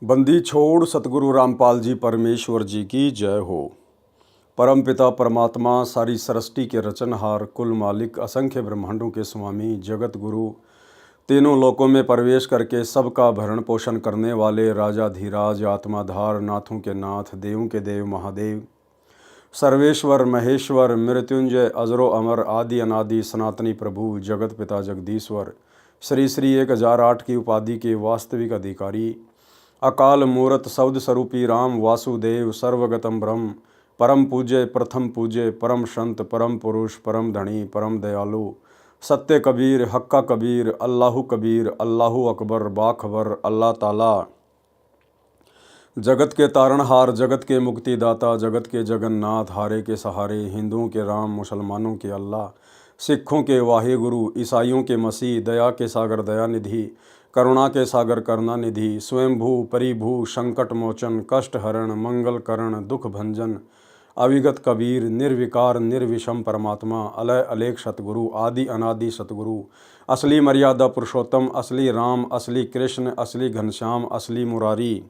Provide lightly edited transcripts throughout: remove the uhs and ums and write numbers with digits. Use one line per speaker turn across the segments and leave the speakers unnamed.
बंदी छोड़ सतगुरु रामपाल जी परमेश्वर जी की जय हो। परम पिता परमात्मा सारी सृष्टि के रचनहार, कुल मालिक, असंख्य ब्रह्मांडों के स्वामी, जगत गुरु, तीनों लोकों में प्रवेश करके सबका भरण पोषण करने वाले राजाधीराज, आत्माधार, नाथों के नाथ, देवों के देव महादेव, सर्वेश्वर महेश्वर, मृत्युंजय, अजरो अमर, आदि अनादि, सनातनी प्रभु, जगत पिता जगदीश्वर, श्री श्री 1008 की उपाधि के वास्तविक अधिकारी, अकाल मूरत शब्द स्वरूपी राम वासुदेव, सर्वगतम ब्रह्म, परम पूज्य, प्रथम पूज्य, परम संत, परम पुरुष, परम धनी, परम दयालु, सत्य कबीर, हक्का कबीर, अल्लाहु कबीर, अल्लाहु अकबर, बाखबर, अल्लाह ताला, जगत के तारणहार, जगत के मुक्तिदाता, जगत के जगन्नाथ, हारे के सहारे, हिंदुओं के राम, मुसलमानों के अल्लाह, सिखों के वाहे गुरु, ईसाइयों के मसीह, दया के सागर दयानिधि, करुणा के सागर करुणानिधि, स्वयंभू परिभू, संकट मोचन, कष्ट हरण, मंगल करण, दुख भंजन, अविगत कबीर, निर्विकार निर्विषम परमात्मा, अलय अलेख सतगुरु, आदि अनादि सतगुरु, असली मर्यादा पुरुषोत्तम, असली राम, असली कृष्ण, असली घनश्याम, असली मुरारी,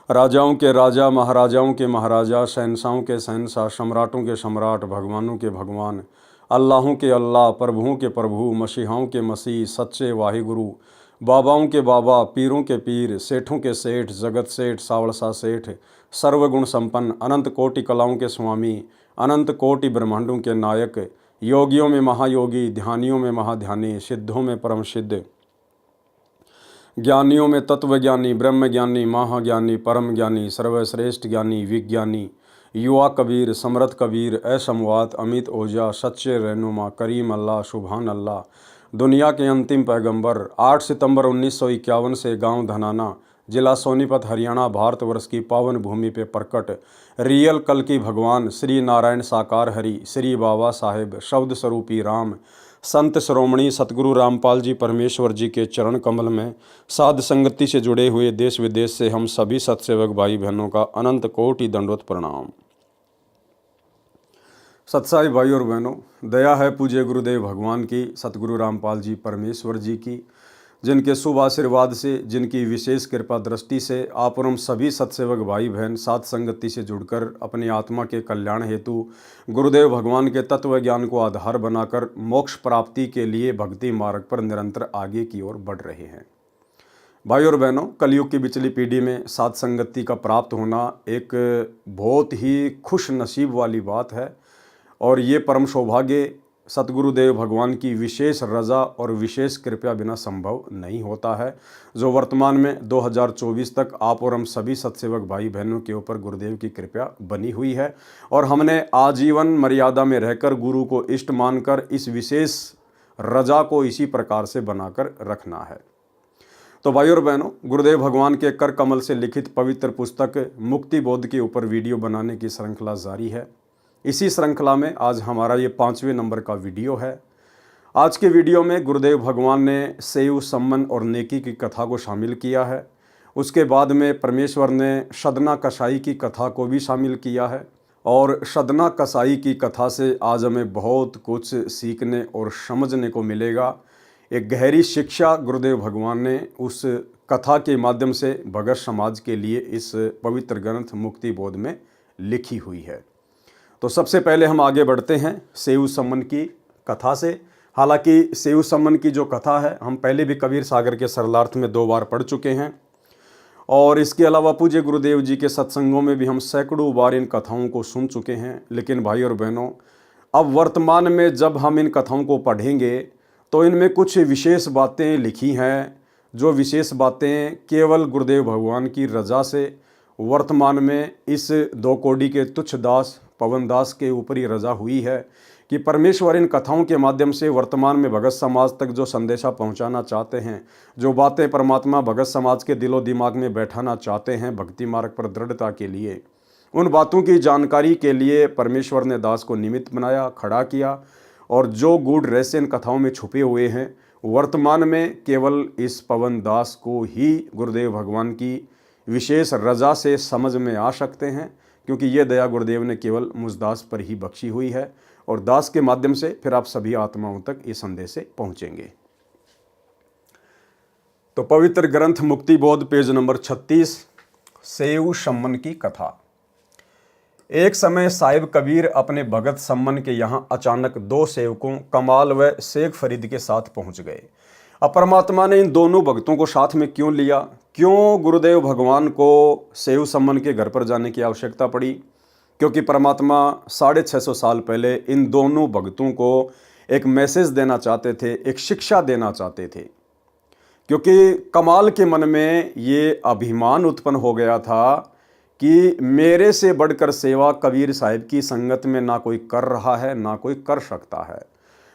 राजाओं के राजा, महाराजाओं के महाराजा, शहंशाहों के शहंशाह, सम्राटों के सम्राट, भगवानों के भगवान, अल्लाहों के अल्लाह, प्रभुओं के प्रभु, मसीहाओं के मसीह, सच्चे वाहिगुरु, बाबाओं के बाबा, पीरों के पीर, सेठों के सेठ, जगत सेठ, सावड़सा सेठ, सर्वगुण संपन्न, अनंत कोटि कलाओं के स्वामी, अनंत कोटि ब्रह्मांडों के नायक, योगियों में महायोगी, ध्यानियों में महाध्यानी, सिद्धों में परम सिद्ध, ज्ञानियों में तत्वज्ञानी, ब्रह्मज्ञानी, महाज्ञानी, परम ज्ञानी, सर्वश्रेष्ठ ज्ञानी, विज्ञानी, युवा कबीर, समर्थ कबीर, असमवात, अमित ओझा, सच्चे रहनुमा, करीम अल्लाह, सुभान अल्लाह, दुनिया के अंतिम पैगंबर, 8 सितंबर 1951 से गांव धनाना, जिला सोनीपत, हरियाणा, भारतवर्ष की पावन भूमि पे प्रकट रियल कल की भगवान श्री नारायण साकार हरि, श्री बाबा साहेब, शब्द स्वरूपी राम, संत श्रोमणी सतगुरु रामपाल जी परमेश्वर जी के चरण कमल में साध संगति से जुड़े हुए देश विदेश से हम सभी सत्सेवक भाई बहनों का अनंत कोटि दंडवत प्रणाम। सत्साई भाई और बहनों, दया है पूज्य गुरुदेव भगवान की, सतगुरु रामपाल जी परमेश्वर जी की, जिनके शुभ आशीर्वाद से, जिनकी विशेष कृपा दृष्टि से आप और हम सभी सत्सेवक भाई बहन साध संगति से जुड़कर अपनी आत्मा के कल्याण हेतु गुरुदेव भगवान के तत्व ज्ञान को आधार बनाकर मोक्ष प्राप्ति के लिए भक्ति मार्ग पर निरंतर आगे की ओर बढ़ रहे हैं। भाई और बहनों, कलयुग की बिचली पीढ़ी में साध संगति का प्राप्त होना एक बहुत ही खुश नसीब वाली बात है और ये परम सौभाग्य सतगुरुदेव भगवान की विशेष रजा और विशेष कृपा बिना संभव नहीं होता है, जो वर्तमान में 2024 तक आप और हम सभी सत्सेवक भाई बहनों के ऊपर गुरुदेव की कृपा बनी हुई है और हमने आजीवन मर्यादा में रहकर गुरु को इष्ट मानकर इस विशेष रजा को इसी प्रकार से बनाकर रखना है। तो भाई और बहनों, गुरुदेव भगवान के कर कमल से लिखित पवित्र पुस्तक मुक्ति बोध के ऊपर वीडियो बनाने की श्रृंखला जारी है। इसी श्रृंखला में आज हमारा ये 5वें नंबर का वीडियो है। आज के वीडियो में गुरुदेव भगवान ने सेव, सम्मन और नेकी की कथा को शामिल किया है। उसके बाद में परमेश्वर ने सदना कसाई की कथा को भी शामिल किया है और सदना कसाई की कथा से आज हमें बहुत कुछ सीखने और समझने को मिलेगा। एक गहरी शिक्षा गुरुदेव भगवान ने उस कथा के माध्यम से भगत समाज के लिए इस पवित्र ग्रंथ मुक्ति बोध में लिखी हुई है। तो सबसे पहले हम आगे बढ़ते हैं सेव सम्मन की कथा से। हालांकि सेव सम्मन की जो कथा है हम पहले भी कबीर सागर के सरलार्थ में 2 बार पढ़ चुके हैं और इसके अलावा पूज्य गुरुदेव जी के सत्संगों में भी हम सैकड़ों बार इन कथाओं को सुन चुके हैं। लेकिन भाई और बहनों, अब वर्तमान में जब हम इन कथाओं को पढ़ेंगे तो इनमें कुछ विशेष बातें लिखी हैं, जो विशेष बातें केवल गुरुदेव भगवान की रजा से वर्तमान में इस 2 कोड़ी के तुच्छ दास पवन दास के ऊपर ही रजा हुई है कि परमेश्वर इन कथाओं के माध्यम से वर्तमान में भगत समाज तक जो संदेशा पहुंचाना चाहते हैं, जो बातें परमात्मा भगत समाज के दिलो दिमाग में बैठाना चाहते हैं भक्ति मार्ग पर दृढ़ता के लिए, उन बातों की जानकारी के लिए परमेश्वर ने दास को निमित्त बनाया, खड़ा किया और जो गूढ़ रहस्य इन कथाओं में छुपे हुए हैं वर्तमान में केवल इस पवन दास को ही गुरुदेव भगवान की विशेष रजा से समझ में आ सकते हैं, क्योंकि ये दया गुरुदेव ने केवल मुझ दास पर ही बख्शी हुई है और दास के माध्यम से फिर आप सभी आत्माओं तक ये संदेश पहुँचेंगे। तो पवित्र ग्रंथ मुक्तिबोध पेज नंबर 36, सेऊ सम्मन की कथा। एक समय साहिब कबीर अपने भगत सम्मन के यहाँ अचानक दो सेवकों कमाल व शेख फरीद के साथ पहुंच गए। अब परमात्मा ने इन दोनों भक्तों को साथ में क्यों लिया? क्यों गुरुदेव भगवान को सेऊ सम्मन के घर पर जाने की आवश्यकता पड़ी? क्योंकि परमात्मा 650 साल पहले इन दोनों भक्तों को एक मैसेज देना चाहते थे, एक शिक्षा देना चाहते थे। क्योंकि कमाल के मन में ये अभिमान उत्पन्न हो गया था कि मेरे से बढ़कर सेवा कबीर साहिब की संगत में ना कोई कर रहा है, ना कोई कर सकता है।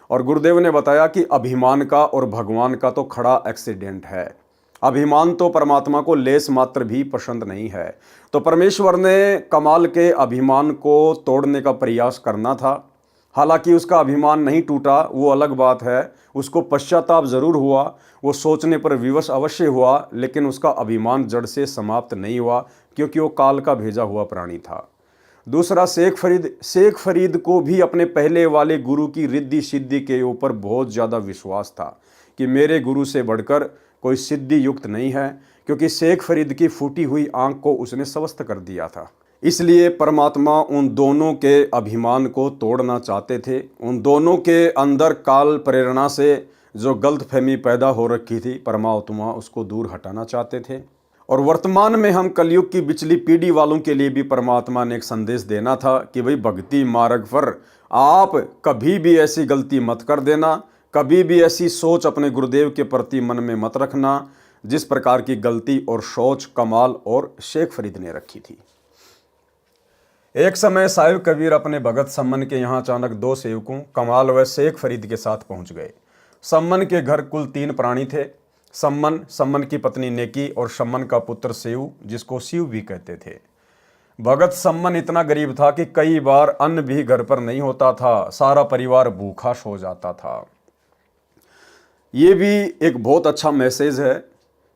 और गुरुदेव ने बताया कि अभिमान का और भगवान का तो खड़ा एक्सीडेंट है। अभिमान तो परमात्मा को लेस मात्र भी पसंद नहीं है। तो परमेश्वर ने कमाल के अभिमान को तोड़ने का प्रयास करना था। हालांकि उसका अभिमान नहीं टूटा, वो अलग बात है। उसको पश्चाताप जरूर हुआ, वो सोचने पर विवश अवश्य हुआ, लेकिन उसका अभिमान जड़ से समाप्त नहीं हुआ, क्योंकि वो काल का भेजा हुआ प्राणी था। दूसरा शेख फरीद को भी अपने पहले वाले गुरु की रिद्धि सिद्धि के ऊपर बहुत ज़्यादा विश्वास था कि मेरे गुरु से बढ़कर कोई सिद्धि युक्त नहीं है, क्योंकि शेख फरीद की फूटी हुई आंख को उसने स्वस्थ कर दिया था। इसलिए परमात्मा उन दोनों के अभिमान को तोड़ना चाहते थे। उन दोनों के अंदर काल प्रेरणा से जो गलतफहमी पैदा हो रखी थी, परमात्मा उसको दूर हटाना चाहते थे। और वर्तमान में हम कलयुग की पिछली पीढ़ी वालों के लिए भी परमात्मा ने एक संदेश देना था कि भाई भक्ति मार्ग पर आप कभी भी ऐसी गलती मत कर देना, कभी भी ऐसी सोच अपने गुरुदेव के प्रति मन में मत रखना जिस प्रकार की गलती और सोच कमाल और शेख फरीद ने रखी थी। एक समय साहिब कबीर अपने भगत सम्मन के यहाँ अचानक दो सेवकों कमाल व शेख फरीद के साथ पहुंच गए। सम्मन के घर कुल 3 प्राणी थे। सम्मन की पत्नी नेकी और सम्मन का पुत्र सेऊ, जिसको शिव भी कहते थे। भगत सम्मन इतना गरीब था कि कई बार अन्न भी घर पर नहीं होता था, सारा परिवार भूखा सो जाता था। ये भी एक बहुत अच्छा मैसेज है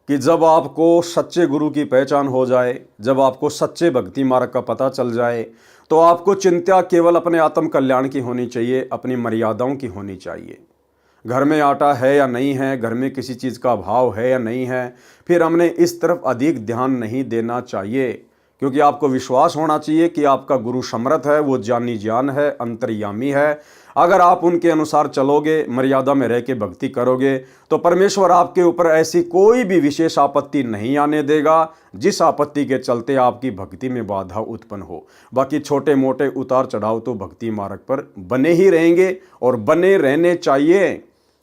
कि जब आपको सच्चे गुरु की पहचान हो जाए, जब आपको सच्चे भक्ति मार्ग का पता चल जाए, तो आपको चिंता केवल अपने आत्म कल्याण की होनी चाहिए, अपनी मर्यादाओं की होनी चाहिए। घर में आटा है या नहीं है, घर में किसी चीज़ का अभाव है या नहीं है, फिर हमने इस तरफ अधिक ध्यान नहीं देना चाहिए, क्योंकि आपको विश्वास होना चाहिए कि आपका गुरु समर्थ है, वो जानी जान है, अंतर्यामी है। अगर आप उनके अनुसार चलोगे, मर्यादा में रह के भक्ति करोगे, तो परमेश्वर आपके ऊपर ऐसी कोई भी विशेष आपत्ति नहीं आने देगा जिस आपत्ति के चलते आपकी भक्ति में बाधा उत्पन्न हो। बाकी छोटे मोटे उतार चढ़ाव तो भक्ति मार्ग पर बने ही रहेंगे और बने रहने चाहिए,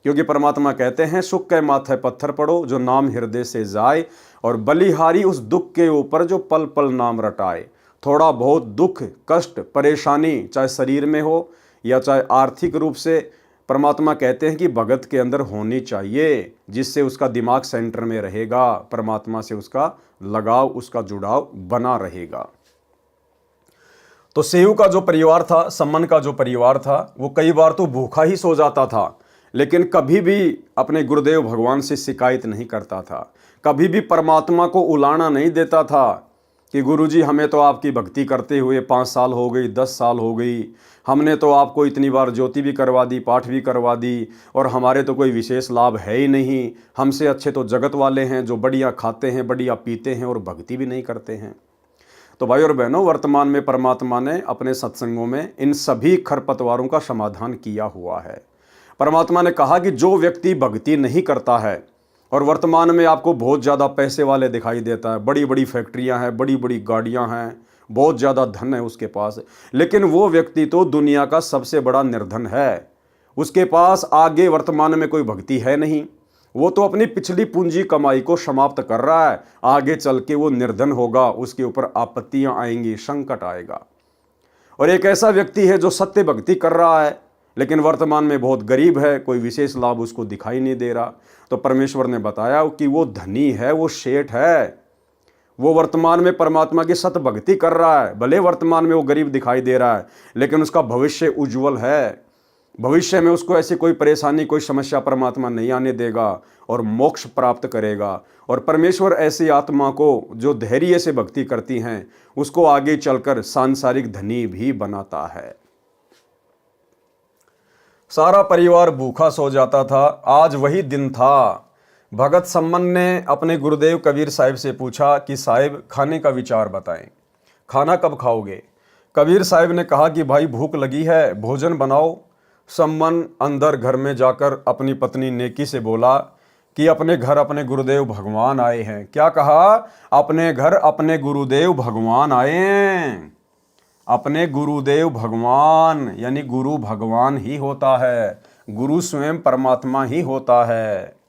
क्योंकि परमात्मा कहते हैं सुख के माथे पत्थर पड़ो जो नाम हृदय से जाए, और बलिहारी उस दुख के ऊपर जो पल पल नाम रटाए। थोड़ा बहुत दुख, कष्ट, परेशानी चाहे शरीर में हो या चाहे आर्थिक रूप से, परमात्मा कहते हैं कि भगत के अंदर होनी चाहिए, जिससे उसका दिमाग सेंटर में रहेगा, परमात्मा से उसका लगाव, उसका जुड़ाव बना रहेगा। तो सेऊ का जो परिवार था, सम्मन का जो परिवार था, वो कई बार तो भूखा ही सो जाता था, लेकिन कभी भी अपने गुरुदेव भगवान से शिकायत नहीं करता था, कभी भी परमात्मा को उलाना नहीं देता था कि गुरुजी हमें तो आपकी भक्ति करते हुए 5 साल हो गई, 10 साल हो गई, हमने तो आपको इतनी बार ज्योति भी करवा दी, पाठ भी करवा दी, और हमारे तो कोई विशेष लाभ है ही नहीं। हमसे अच्छे तो जगत वाले हैं जो बढ़िया खाते हैं, बढ़िया पीते हैं और भक्ति भी नहीं करते हैं। तो भाई और बहनों, वर्तमान में परमात्मा ने अपने सत्संगों में इन सभी खरपतवारों का समाधान किया हुआ है। परमात्मा ने कहा कि जो व्यक्ति भक्ति नहीं करता है और वर्तमान में आपको बहुत ज़्यादा पैसे वाले दिखाई देता है, बड़ी बड़ी फैक्ट्रियां हैं, बड़ी बड़ी गाड़ियां हैं, बहुत ज़्यादा धन है उसके पास, लेकिन वो व्यक्ति तो दुनिया का सबसे बड़ा निर्धन है। उसके पास आगे वर्तमान में कोई भक्ति है नहीं, वो तो अपनी पिछली पूंजी कमाई को समाप्त कर रहा है। आगे चल के वो निर्धन होगा, उसके ऊपर आपत्तियां आएंगी, संकट आएगा। और एक ऐसा व्यक्ति है जो सत्य भक्ति कर रहा है लेकिन वर्तमान में बहुत गरीब है, कोई विशेष लाभ उसको दिखाई नहीं दे रहा। तो परमेश्वर ने बताया कि वो धनी है, वो सेठ है, वो वर्तमान में परमात्मा की सत्य भक्ति कर रहा है। भले वर्तमान में वो गरीब दिखाई दे रहा है, लेकिन उसका भविष्य उज्जवल है। भविष्य में उसको ऐसी कोई परेशानी, कोई समस्या परमात्मा नहीं आने देगा और मोक्ष प्राप्त करेगा। और परमेश्वर ऐसी आत्मा को जो धैर्य से भक्ति करती हैं, उसको आगे चलकर सांसारिक धनी भी बनाता है। सारा परिवार भूखा सो जाता था। आज वही दिन था भगत सम्मन ने अपने गुरुदेव कबीर साहिब से पूछा कि साहिब खाने का विचार बताएं, खाना कब खाओगे। कबीर साहिब ने कहा कि भाई भूख लगी है, भोजन बनाओ। सम्मन अंदर घर में जाकर अपनी पत्नी नेकी से बोला कि अपने घर अपने गुरुदेव भगवान आए हैं। क्या कहा? अपने घर अपने गुरुदेव भगवान आए हैं। अपने गुरुदेव भगवान यानी गुरु भगवान ही होता है, गुरु स्वयं परमात्मा ही होता है।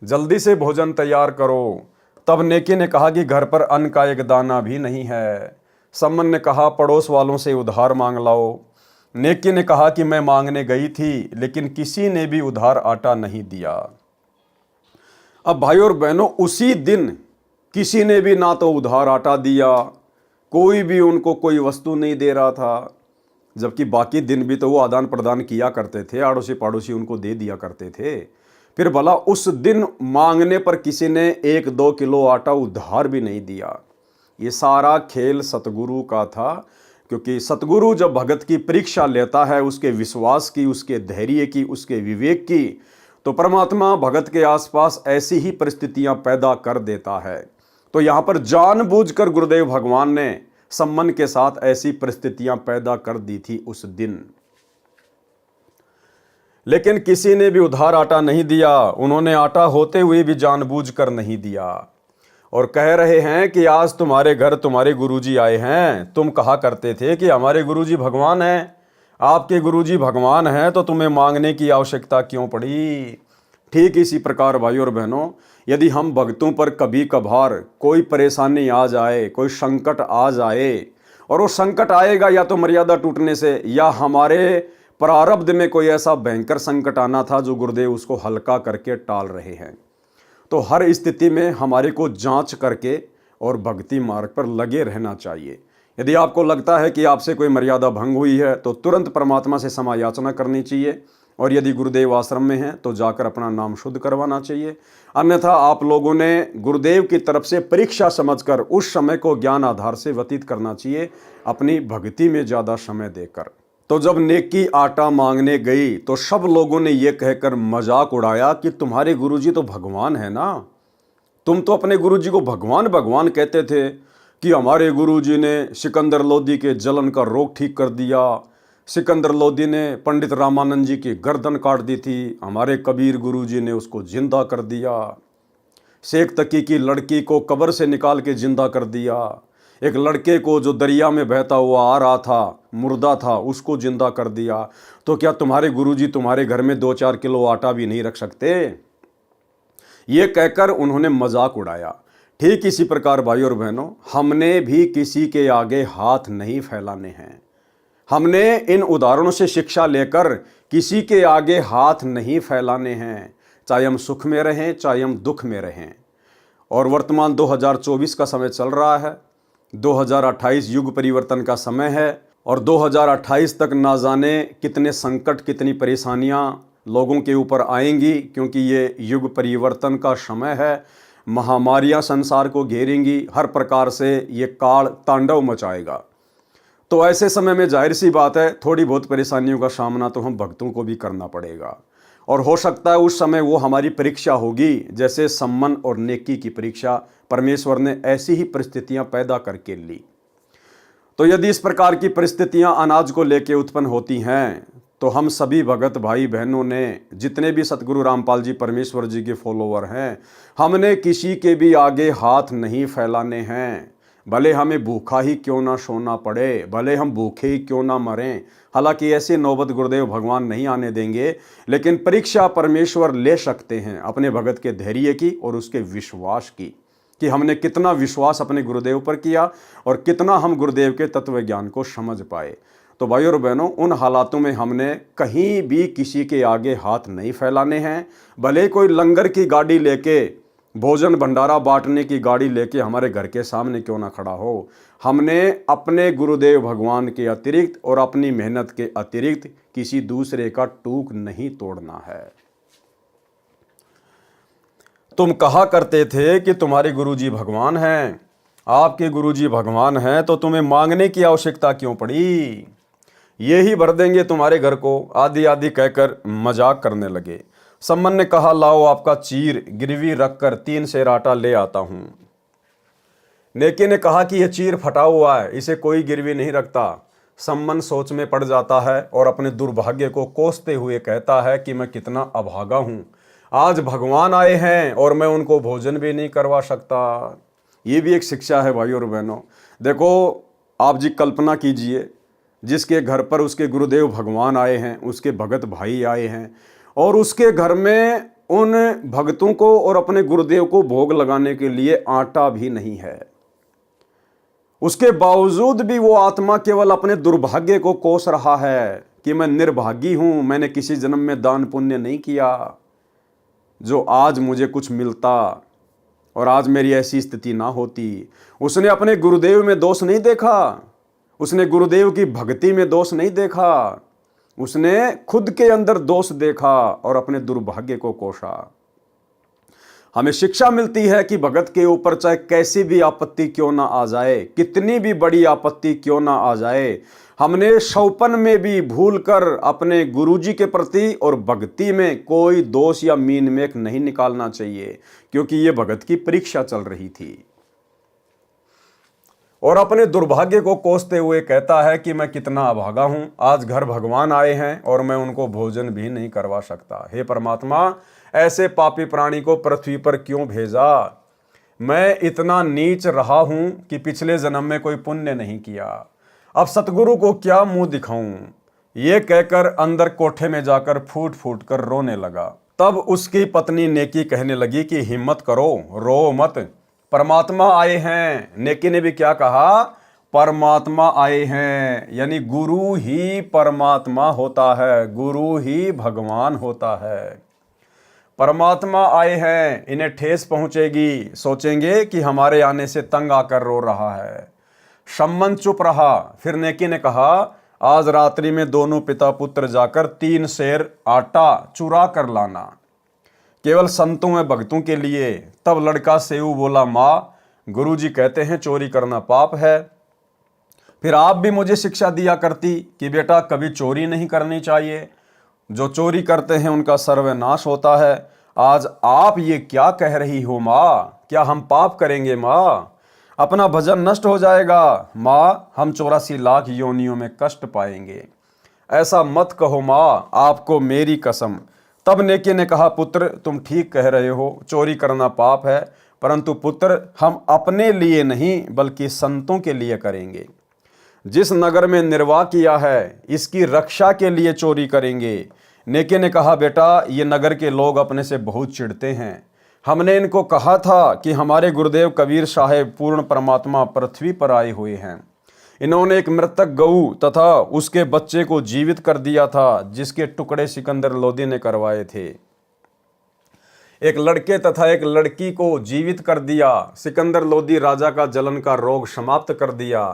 जल्दी से भोजन तैयार करो। तब नेकी ने कहा कि घर पर अन्न का एक दाना भी नहीं है। सम्मन ने कहा पड़ोस वालों से उधार मांग लाओ। नेकी ने कहा कि मैं मांगने गई थी लेकिन किसी ने भी उधार आटा नहीं दिया। अब भाई और बहनों, उसी दिन किसी ने भी ना तो उधार आटा दिया, कोई भी उनको कोई वस्तु नहीं दे रहा था, जबकि बाकी दिन भी तो वो आदान प्रदान किया करते थे, आड़ोसी पड़ोसी उनको दे दिया करते थे। फिर भला उस दिन मांगने पर किसी ने 1-2 किलो आटा उधार भी नहीं दिया। ये सारा खेल सतगुरु का था, क्योंकि सतगुरु जब भगत की परीक्षा लेता है, उसके विश्वास की, उसके धैर्य की, उसके विवेक की, तो परमात्मा भगत के आसपास ऐसी ही परिस्थितियां पैदा कर देता है। तो यहां पर जानबूझकर गुरुदेव भगवान ने सम्मन के साथ ऐसी परिस्थितियां पैदा कर दी थी उस दिन। लेकिन किसी ने भी उधार आटा नहीं दिया। उन्होंने आटा होते हुए भी जानबूझकर नहीं दिया और कह रहे हैं कि आज तुम्हारे घर तुम्हारे गुरुजी आए हैं। तुम कहा करते थे कि हमारे गुरुजी भगवान हैं। आपके गुरुजी भगवान हैं तो तुम्हें मांगने की आवश्यकता क्यों पड़ी। ठीक इसी प्रकार भाई और बहनों, यदि हम भक्तों पर कभी कभार कोई परेशानी आ जाए, कोई संकट आ जाए, और वो संकट आएगा या तो मर्यादा टूटने से या हमारे प्रारब्ध में कोई ऐसा भयंकर संकट आना था जो गुरुदेव उसको हल्का करके टाल रहे हैं, तो हर स्थिति में हमारे को जांच करके और भक्ति मार्ग पर लगे रहना चाहिए। यदि आपको लगता है कि आपसे कोई मर्यादा भंग हुई है तो तुरंत परमात्मा से क्षमा याचना करनी चाहिए, और यदि गुरुदेव आश्रम में हैं तो जाकर अपना नाम शुद्ध करवाना चाहिए। अन्यथा आप लोगों ने गुरुदेव की तरफ से परीक्षा समझकर उस समय को ज्ञान आधार से व्यतीत करना चाहिए, अपनी भक्ति में ज़्यादा समय देकर। तो जब नेकी आटा मांगने गई तो सब लोगों ने यह कहकर मजाक उड़ाया कि तुम्हारे गुरुजी तो भगवान है ना, तुम तो अपने गुरुजी को भगवान भगवान कहते थे कि हमारे गुरुजी ने सिकंदर लोदी के जलन का रोग ठीक कर दिया, सिकंदर लोदी ने पंडित रामानंद जी की गर्दन काट दी थी, हमारे कबीर गुरुजी ने उसको जिंदा कर दिया, शेख तकी की लड़की को कब्र से निकाल के जिंदा कर दिया, एक लड़के को जो दरिया में बहता हुआ आ रहा था, मुर्दा था, उसको जिंदा कर दिया। तो क्या तुम्हारे गुरुजी तुम्हारे घर में 2-4 किलो आटा भी नहीं रख सकते? ये कहकर उन्होंने मजाक उड़ाया। ठीक इसी प्रकार भाई और बहनों, हमने भी किसी के आगे हाथ नहीं फैलाने हैं। हमने इन उदाहरणों से शिक्षा लेकर किसी के आगे हाथ नहीं फैलाने हैं, चाहे हम सुख में रहें चाहे हम दुख में रहें। और वर्तमान 2024 का समय चल रहा है, 2028 युग परिवर्तन का समय है, और 2028 तक ना जाने कितने संकट, कितनी परेशानियां लोगों के ऊपर आएंगी, क्योंकि ये युग परिवर्तन का समय है। महामारियां संसार को घेरेंगी, हर प्रकार से ये काल तांडव मचाएगा। तो ऐसे समय में जाहिर सी बात है थोड़ी बहुत परेशानियों का सामना तो हम भक्तों को भी करना पड़ेगा, और हो सकता है उस समय वो हमारी परीक्षा होगी, जैसे सम्मन और नेकी की परीक्षा परमेश्वर ने ऐसी ही परिस्थितियां पैदा करके ली। तो यदि इस प्रकार की परिस्थितियां अनाज को लेकर उत्पन्न होती हैं तो हम सभी भगत भाई बहनों ने, जितने भी सतगुरु रामपाल जी परमेश्वर जी के फॉलोवर हैं, हमने किसी के भी आगे हाथ नहीं फैलाने हैं। भले हमें भूखा ही क्यों ना सोना पड़े, भले हम भूखे ही क्यों ना मरें। हालांकि ऐसी नौबत गुरुदेव भगवान नहीं आने देंगे, लेकिन परीक्षा परमेश्वर ले सकते हैं अपने भगत के धैर्य की और उसके विश्वास की, कि हमने कितना विश्वास अपने गुरुदेव पर किया और कितना हम गुरुदेव के तत्व ज्ञान को समझ पाए। तो भाई और बहनों, उन हालातों में हमने कहीं भी किसी के आगे हाथ नहीं फैलाने हैं। भले कोई लंगर की गाड़ी लेके, भोजन भंडारा बांटने की गाड़ी लेके हमारे घर के सामने क्यों ना खड़ा हो, हमने अपने गुरुदेव भगवान के अतिरिक्त और अपनी मेहनत के अतिरिक्त किसी दूसरे का टूक नहीं तोड़ना है। तुम कहा करते थे कि तुम्हारे गुरुजी भगवान हैं, आपके गुरुजी भगवान हैं तो तुम्हें मांगने की आवश्यकता क्यों पड़ी, ये ही भर देंगे तुम्हारे घर को, आदि आदि कहकर मजाक करने लगे। सम्मन ने कहा, लाओ आपका चीर गिरवी रखकर 3 सेर आटा ले आता हूं। नेकी ने कहा कि यह चीर फटा हुआ है, इसे कोई गिरवी नहीं रखता। सम्मन सोच में पड़ जाता है और अपने दुर्भाग्य को कोसते हुए कहता है कि मैं कितना अभागा हूं, आज भगवान आए हैं और मैं उनको भोजन भी नहीं करवा सकता। ये भी एक शिक्षा है भाई और बहनों। देखो, आप जी कल्पना कीजिए, जिसके घर पर उसके गुरुदेव भगवान आए हैं, उसके भगत भाई आए हैं, और उसके घर में उन भक्तों को और अपने गुरुदेव को भोग लगाने के लिए आटा भी नहीं है। उसके बावजूद भी वो आत्मा केवल अपने दुर्भाग्य को कोस रहा है कि मैं निर्भागी हूं, मैंने किसी जन्म में दान पुण्य नहीं किया जो आज मुझे कुछ मिलता और आज मेरी ऐसी स्थिति ना होती। उसने अपने गुरुदेव में दोष नहीं देखा, उसने गुरुदेव की भक्ति में दोष नहीं देखा, उसने खुद के अंदर दोष देखा और अपने दुर्भाग्य को कोसा। हमें शिक्षा मिलती है कि भगत के ऊपर चाहे कैसी भी आपत्ति क्यों ना आ जाए, कितनी भी बड़ी आपत्ति क्यों ना आ जाए, हमने शौपन में भी भूलकर अपने गुरुजी के प्रति और भक्ति में कोई दोष या मीन मेख नहीं निकालना चाहिए, क्योंकि ये भगत की परीक्षा चल रही थी। और अपने दुर्भाग्य को कोसते हुए कहता है कि मैं कितना अभागा हूं, आज घर भगवान आए हैं और मैं उनको भोजन भी नहीं करवा सकता। हे परमात्मा, ऐसे पापी प्राणी को पृथ्वी पर क्यों भेजा? मैं इतना नीच रहा हूं कि पिछले जन्म में कोई पुण्य नहीं किया, अब सतगुरु को क्या मुंह दिखाऊं? ये कहकर अंदर कोठे में जाकर फूट फूट कर रोने लगा। तब उसकी पत्नी नेकी कहने लगी कि हिम्मत करो, रो मत, परमात्मा आए हैं। नेकी ने भी क्या कहा? परमात्मा आए हैं, यानी गुरु ही परमात्मा होता है, गुरु ही भगवान होता है। परमात्मा आए हैं, इन्हें ठेस पहुंचेगी, सोचेंगे कि हमारे आने से तंग आकर रो रहा है। सम्मन चुप रहा। फिर नेकी ने कहा, आज रात्रि में दोनों पिता पुत्र जाकर 3 सेर आटा चुरा कर लाना, केवल संतों व भक्तों के लिए। तब लड़का सेऊ बोला, माँ, गुरुजी कहते हैं चोरी करना पाप है। फिर आप भी मुझे शिक्षा दिया करती कि बेटा कभी चोरी नहीं करनी चाहिए, जो चोरी करते हैं उनका सर्वनाश होता है। आज आप ये क्या कह रही हो माँ? क्या हम पाप करेंगे माँ? अपना भजन नष्ट हो जाएगा माँ, हम 84 लाख योनियों में कष्ट पाएंगे। ऐसा मत कहो माँ, आपको मेरी कसम। तब नेकी ने कहा, पुत्र तुम ठीक कह रहे हो, चोरी करना पाप है, परंतु पुत्र हम अपने लिए नहीं बल्कि संतों के लिए करेंगे। जिस नगर में निर्वाह किया है इसकी रक्षा के लिए चोरी करेंगे। नेकी ने कहा, बेटा ये नगर के लोग अपने से बहुत चिढ़ते हैं, हमने इनको कहा था कि हमारे गुरुदेव कबीर साहेब पूर्ण परमात्मा पृथ्वी पर आए हुए हैं। इन्होंने एक मृतक गऊ तथा उसके बच्चे को जीवित कर दिया था, जिसके टुकड़े सिकंदर लोदी ने करवाए थे। एक लड़के तथा एक लड़की को जीवित कर दिया। सिकंदर लोदी राजा का जलन का रोग समाप्त कर दिया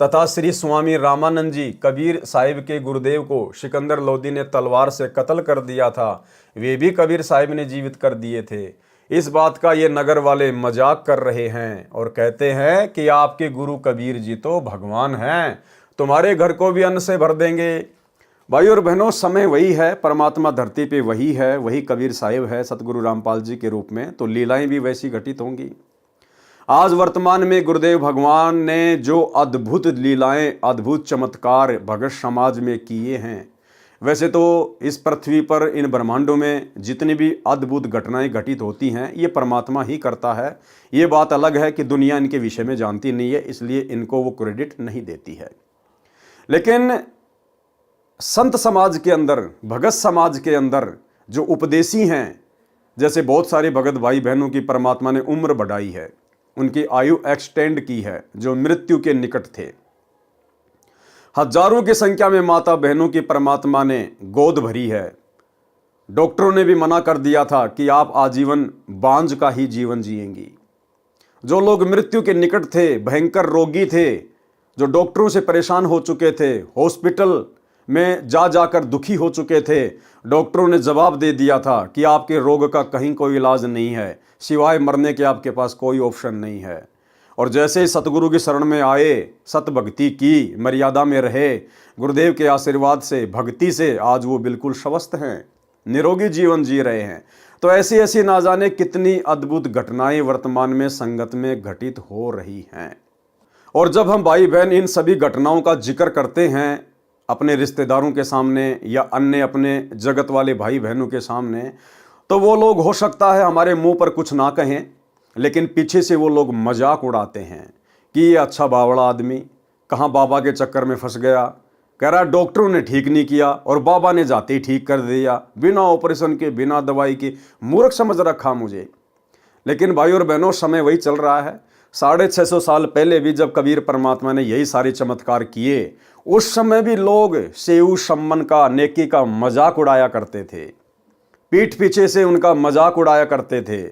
तथा श्री स्वामी रामानंद जी कबीर साहिब के गुरुदेव को सिकंदर लोदी ने तलवार से कत्ल कर दिया था, वे भी कबीर साहिब ने जीवित कर दिए थे। इस बात का ये नगर वाले मजाक कर रहे हैं और कहते हैं कि आपके गुरु कबीर जी तो भगवान हैं, तुम्हारे घर को भी अन्न से भर देंगे। भाई और बहनों, समय वही है, परमात्मा धरती पे वही है, वही कबीर साहिब है सतगुरु रामपाल जी के रूप में, तो लीलाएं भी वैसी घटित होंगी। आज वर्तमान में गुरुदेव भगवान ने जो अद्भुत लीलाएं, अद्भुत चमत्कार भगत समाज में किए हैं, वैसे तो इस पृथ्वी पर इन ब्रह्मांडों में जितनी भी अद्भुत घटनाएं घटित होती हैं ये परमात्मा ही करता है। ये बात अलग है कि दुनिया इनके विषय में जानती नहीं है, इसलिए इनको वो क्रेडिट नहीं देती है। लेकिन संत समाज के अंदर, भगत समाज के अंदर जो उपदेशी हैं, जैसे बहुत सारे भगत भाई बहनों की परमात्मा ने उम्र बढ़ाई है, उनकी आयु एक्सटेंड की है, जो मृत्यु के निकट थे। हजारों की संख्या में माता बहनों की परमात्मा ने गोद भरी है। डॉक्टरों ने भी मना कर दिया था कि आप आजीवन बांझ का ही जीवन जिएंगी। जो लोग मृत्यु के निकट थे, भयंकर रोगी थे, जो डॉक्टरों से परेशान हो चुके थे, हॉस्पिटल में जा जाकर दुखी हो चुके थे, डॉक्टरों ने जवाब दे दिया था कि आपके रोग का कहीं कोई इलाज नहीं है, सिवाय मरने के आपके पास कोई ऑप्शन नहीं है। और जैसे ही सतगुरु की शरण में आए, सत भक्ति की, मर्यादा में रहे, गुरुदेव के आशीर्वाद से, भक्ति से आज वो बिल्कुल स्वस्थ हैं। निरोगी जीवन जी रहे हैं। तो ऐसी ऐसी ना जाने कितनी अद्भुत घटनाएं वर्तमान में संगत में घटित हो रही हैं। और जब हम भाई बहन इन सभी घटनाओं का जिक्र करते हैं अपने रिश्तेदारों के सामने या अन्य अपने जगत वाले भाई बहनों के सामने, तो वो लोग हो सकता है हमारे मुंह पर कुछ ना कहें, लेकिन पीछे से वो लोग मजाक उड़ाते हैं कि ये अच्छा बावड़ा आदमी कहाँ बाबा के चक्कर में फंस गया, कह रहा डॉक्टरों ने ठीक नहीं किया और बाबा ने जाते ही ठीक कर दिया, बिना ऑपरेशन के बिना दवाई के। मूर्ख समझ रखा मुझे। लेकिन भाई और बहनों, समय वही चल रहा है। 650 साल पहले भी जब कबीर परमात्मा ने यही सारे चमत्कार किए, उस समय भी लोग सेऊ सम्मन का, नेकी का मजाक उड़ाया करते थे, पीठ पीछे से उनका मजाक उड़ाया करते थे।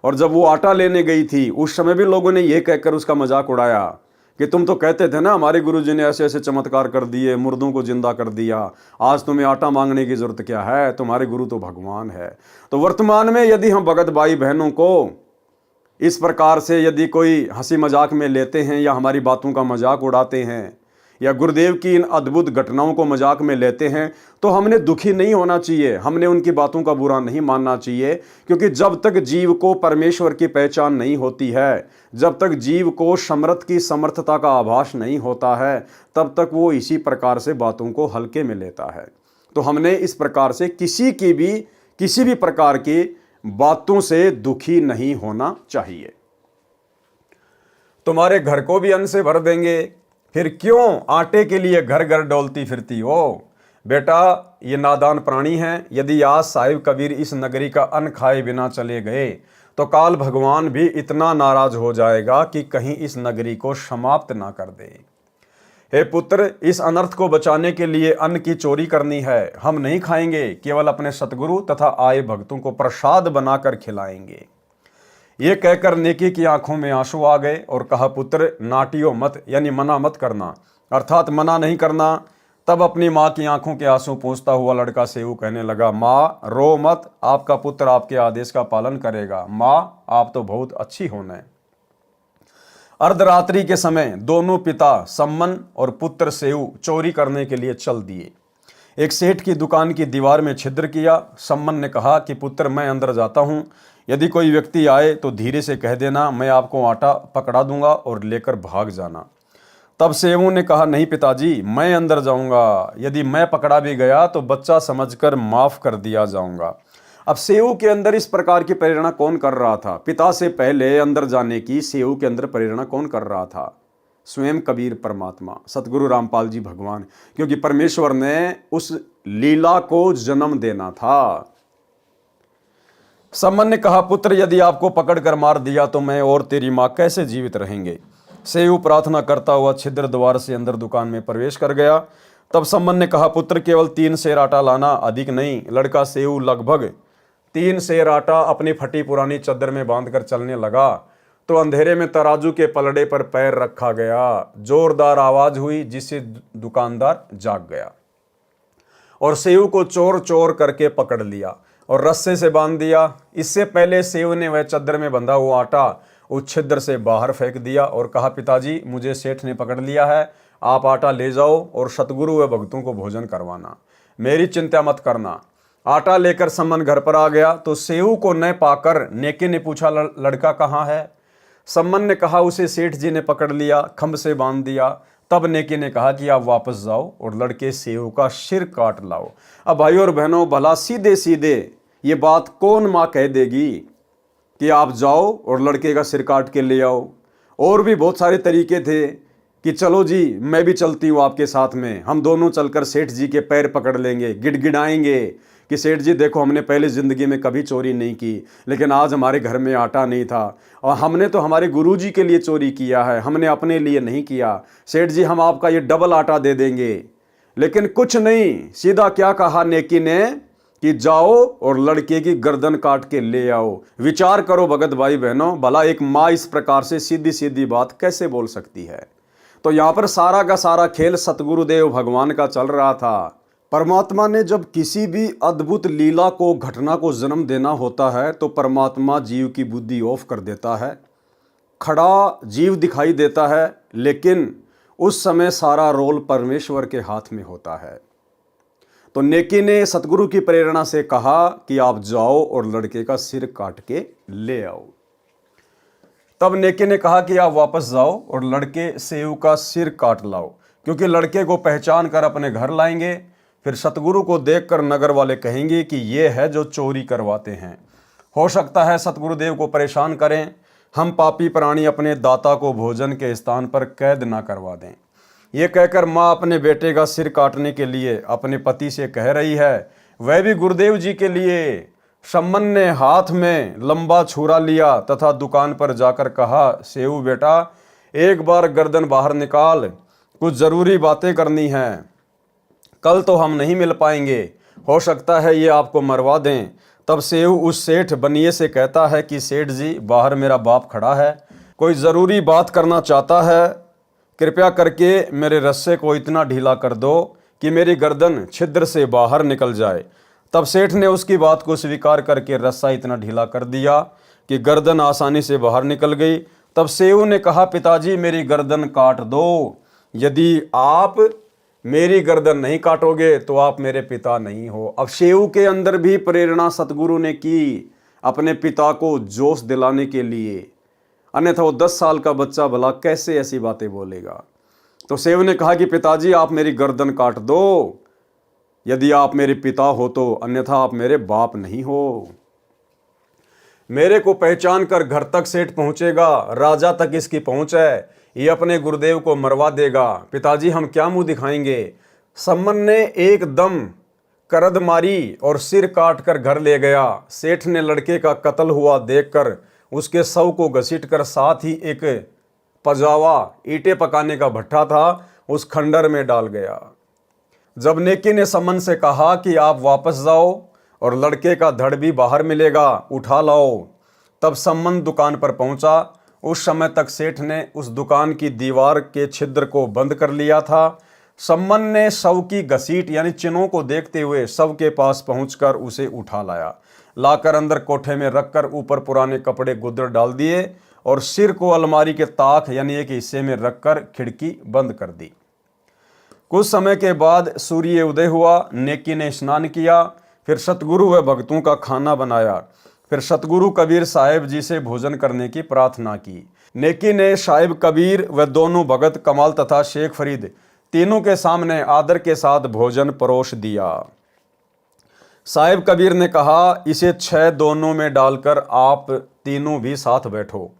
और जब वो आटा लेने गई थी, उस समय भी लोगों ने ये कहकर उसका मजाक उड़ाया कि तुम तो कहते थे ना हमारे गुरुजी ने ऐसे ऐसे चमत्कार कर दिए, मुर्दों को जिंदा कर दिया, आज तुम्हें आटा मांगने की जरूरत क्या है, तुम्हारे गुरु तो भगवान है। तो वर्तमान में यदि हम भगत भाई बहनों को इस प्रकार से यदि कोई हंसी मजाक में लेते हैं या हमारी बातों का मजाक उड़ाते हैं या गुरुदेव की इन अद्भुत घटनाओं को मजाक में लेते हैं, तो हमने दुखी नहीं होना चाहिए, हमने उनकी बातों का बुरा नहीं मानना चाहिए। क्योंकि जब तक जीव को परमेश्वर की पहचान नहीं होती है, जब तक जीव को समर्थ की समर्थता का आभास नहीं होता है, तब तक वो इसी प्रकार से बातों को हल्के में लेता है। तो हमने इस प्रकार से किसी भी प्रकार की बातों से दुखी नहीं होना चाहिए। तुम्हारे घर को भी अन्न से भर देंगे, फिर क्यों आटे के लिए घर घर डोलती फिरती हो? बेटा, ये नादान प्राणी हैं। यदि आज साहिब कबीर इस नगरी का अन्न खाए बिना चले गए, तो काल भगवान भी इतना नाराज हो जाएगा कि कहीं इस नगरी को समाप्त ना कर दे। हे पुत्र, इस अनर्थ को बचाने के लिए अन्न की चोरी करनी है। हम नहीं खाएंगे, केवल अपने सतगुरु तथा आए भक्तों को प्रसाद बनाकर खिलाएंगे। ये कहकर नेकी की आंखों में आंसू आ गए और कहा, पुत्र नाटियो मत, यानी मना मत करना, अर्थात मना नहीं करना। तब अपनी माँ की आंखों के आंसू पोंछता हुआ लड़का सेऊ कहने लगा, माँ रो मत, आपका पुत्र आपके आदेश का पालन करेगा। माँ, आप तो बहुत अच्छी होने। अर्धरात्रि के समय दोनों पिता सम्मन और पुत्र सेऊ चोरी करने के लिए चल दिए। एक सेठ की दुकान की दीवार में छिद्र किया। सम्मन ने कहा कि पुत्र, मैं अंदर जाता हूँ, यदि कोई व्यक्ति आए तो धीरे से कह देना, मैं आपको आटा पकड़ा दूंगा और लेकर भाग जाना। तब सेऊ ने कहा, नहीं पिताजी, मैं अंदर जाऊंगा, यदि मैं पकड़ा भी गया तो बच्चा समझकर माफ कर दिया जाऊंगा। अब सेऊ के अंदर इस प्रकार की प्रेरणा कौन कर रहा था? पिता से पहले अंदर जाने की सेऊ के अंदर प्रेरणा कौन कर रहा था? स्वयं कबीर परमात्मा, सतगुरु रामपाल जी भगवान। क्योंकि परमेश्वर ने उस लीला को जन्म देना था। सम्मन ने कहा, पुत्र, यदि आपको पकड़कर मार दिया तो मैं और तेरी माँ कैसे जीवित रहेंगे? सेऊ प्रार्थना करता हुआ छिद्र द्वार से अंदर दुकान में प्रवेश कर गया। तब सम्मन ने कहा, पुत्र, केवल 3 सेर आटा लाना, अधिक नहीं। लड़का सेऊ लगभग 3 सेर आटा अपनी फटी पुरानी चद्दर में बांधकर चलने लगा तो अंधेरे में तराजू के पलड़े पर पैर रखा गया। जोरदार आवाज हुई, जिससे दुकानदार जाग गया और सेऊ को चोर चोर करके पकड़ लिया और रस्से से बांध दिया। इससे पहले सेऊ ने वह चद्दर में बंधा हुआ आटा उस छिद्र से बाहर फेंक दिया और कहा, पिताजी, मुझे सेठ ने पकड़ लिया है, आप आटा ले जाओ और सतगुरु व भक्तों को भोजन करवाना, मेरी चिंता मत करना। आटा लेकर सम्मन घर पर आ गया तो सेऊ को न पाकर नेकी ने पूछा, लड़का कहाँ है? सम्मन ने कहा, उसे सेठ जी ने पकड़ लिया, खंभ से बांध दिया। तब नेकी ने कहा कि आप वापस जाओ और लड़के सेऊ का सिर काट लाओ। अब भाई और बहनों, भला सीधे सीधे ये बात कौन माँ कह देगी कि आप जाओ और लड़के का सिर काट के ले आओ? और भी बहुत सारे तरीके थे कि चलो जी, मैं भी चलती हूँ आपके साथ में, हम दोनों चलकर सेठ जी के पैर पकड़ लेंगे, गिड़गिड़ाएंगे कि सेठ जी देखो, हमने पहले ज़िंदगी में कभी चोरी नहीं की, लेकिन आज हमारे घर में आटा नहीं था और हमने तो हमारे गुरुजी के लिए चोरी किया है, हमने अपने लिए नहीं किया। सेठ जी, हम आपका ये डबल आटा दे देंगे। लेकिन कुछ नहीं, सीधा क्या कहा नेकी ने कि जाओ और लड़के की गर्दन काट के ले आओ। विचार करो भगत भाई बहनों, भला एक माँ इस प्रकार से सीधी सीधी बात कैसे बोल सकती है? तो यहाँ पर सारा का सारा खेल सतगुरुदेव भगवान का चल रहा था। परमात्मा ने जब किसी भी अद्भुत लीला को, घटना को जन्म देना होता है तो परमात्मा जीव की बुद्धि ऑफ कर देता है, खड़ा जीव दिखाई देता है, लेकिन उस समय सारा रोल परमेश्वर के हाथ में होता है। तो नेकी ने सतगुरु की प्रेरणा से कहा कि आप जाओ और लड़के का सिर काट के ले आओ। तब नेकी ने कहा कि आप वापस जाओ और लड़के सेऊ का सिर काट लाओ, क्योंकि लड़के को पहचान कर अपने घर लाएंगे। फिर सतगुरु को देखकर नगर वाले कहेंगे कि ये है जो चोरी करवाते हैं। हो सकता है सतगुरुदेव को परेशान करें, हम पापी प्राणी अपने दाता को भोजन के स्थान पर कैद ना करवा दें। ये कहकर माँ अपने बेटे का सिर काटने के लिए अपने पति से कह रही है, वह भी गुरुदेव जी के लिए। सम्मन ने हाथ में लंबा छुरा लिया तथा दुकान पर जाकर कहा, सेऊ बेटा, एक बार गर्दन बाहर निकाल, कुछ जरूरी बातें करनी हैं। कल तो हम नहीं मिल पाएंगे, हो सकता है ये आपको मरवा दें। तब सेऊ उस सेठ बनिए से कहता है कि सेठ जी, बाहर मेरा बाप खड़ा है, कोई ज़रूरी बात करना चाहता है, कृपया करके मेरे रस्से को इतना ढीला कर दो कि मेरी गर्दन छिद्र से बाहर निकल जाए। तब सेठ ने उसकी बात को स्वीकार करके रस्सा इतना ढीला कर दिया कि गर्दन आसानी से बाहर निकल गई। तब सेऊ ने कहा, पिताजी मेरी गर्दन काट दो। यदि आप मेरी गर्दन नहीं काटोगे तो आप मेरे पिता नहीं हो। अब सेऊ के अंदर भी प्रेरणा सतगुरु ने की अपने पिता को जोश दिलाने के लिए, अन्यथा वो 10 साल का बच्चा भला कैसे ऐसी बातें बोलेगा। तो सेऊ ने कहा कि पिताजी आप मेरी गर्दन काट दो, यदि आप मेरे पिता हो तो, अन्यथा आप मेरे बाप नहीं हो। मेरे को पहचान कर घर तक सेठ पहुंचेगा, राजा तक इसकी पहुंच है, ये अपने गुरुदेव को मरवा देगा। पिताजी हम क्या मुंह दिखाएंगे। सम्मन ने एकदम करद मारी और सिर काट कर घर ले गया। सेठ ने लड़के का कत्ल हुआ देखकर उसके शव को घसीटकर साथ ही एक पजावा, ईंटें पकाने का भट्ठा था, उस खंडर में डाल गया। जब नेकी ने सम्मन से कहा कि आप वापस जाओ और लड़के का धड़ भी बाहर मिलेगा, उठा लाओ, तब सम्मन दुकान पर पहुंचा। उस समय तक सेठ ने उस दुकान की दीवार के छिद्र को बंद कर लिया था। सम्मन ने शव की घसीट यानी चिन्हों को देखते हुए शव के पास पहुंचकर उसे उठा लाया, लाकर अंदर कोठे में रखकर ऊपर पुराने कपड़े गुदर डाल दिए और सिर को अलमारी के ताक यानी एक हिस्से में रखकर खिड़की बंद कर दी। कुछ समय के बाद सूर्य उदय हुआ। नेकी ने स्नान किया, फिर सतगुरु व भक्तों का खाना बनाया। फिर सतगुरु कबीर साहिब जी से भोजन करने की प्रार्थना की। नेकी ने साहिब कबीर व दोनों भगत कमाल तथा शेख फरीद तीनों के सामने आदर के साथ भोजन परोस दिया। साहिब कबीर ने कहा, इसे 6 दोनों में डालकर आप तीनों भी साथ बैठो,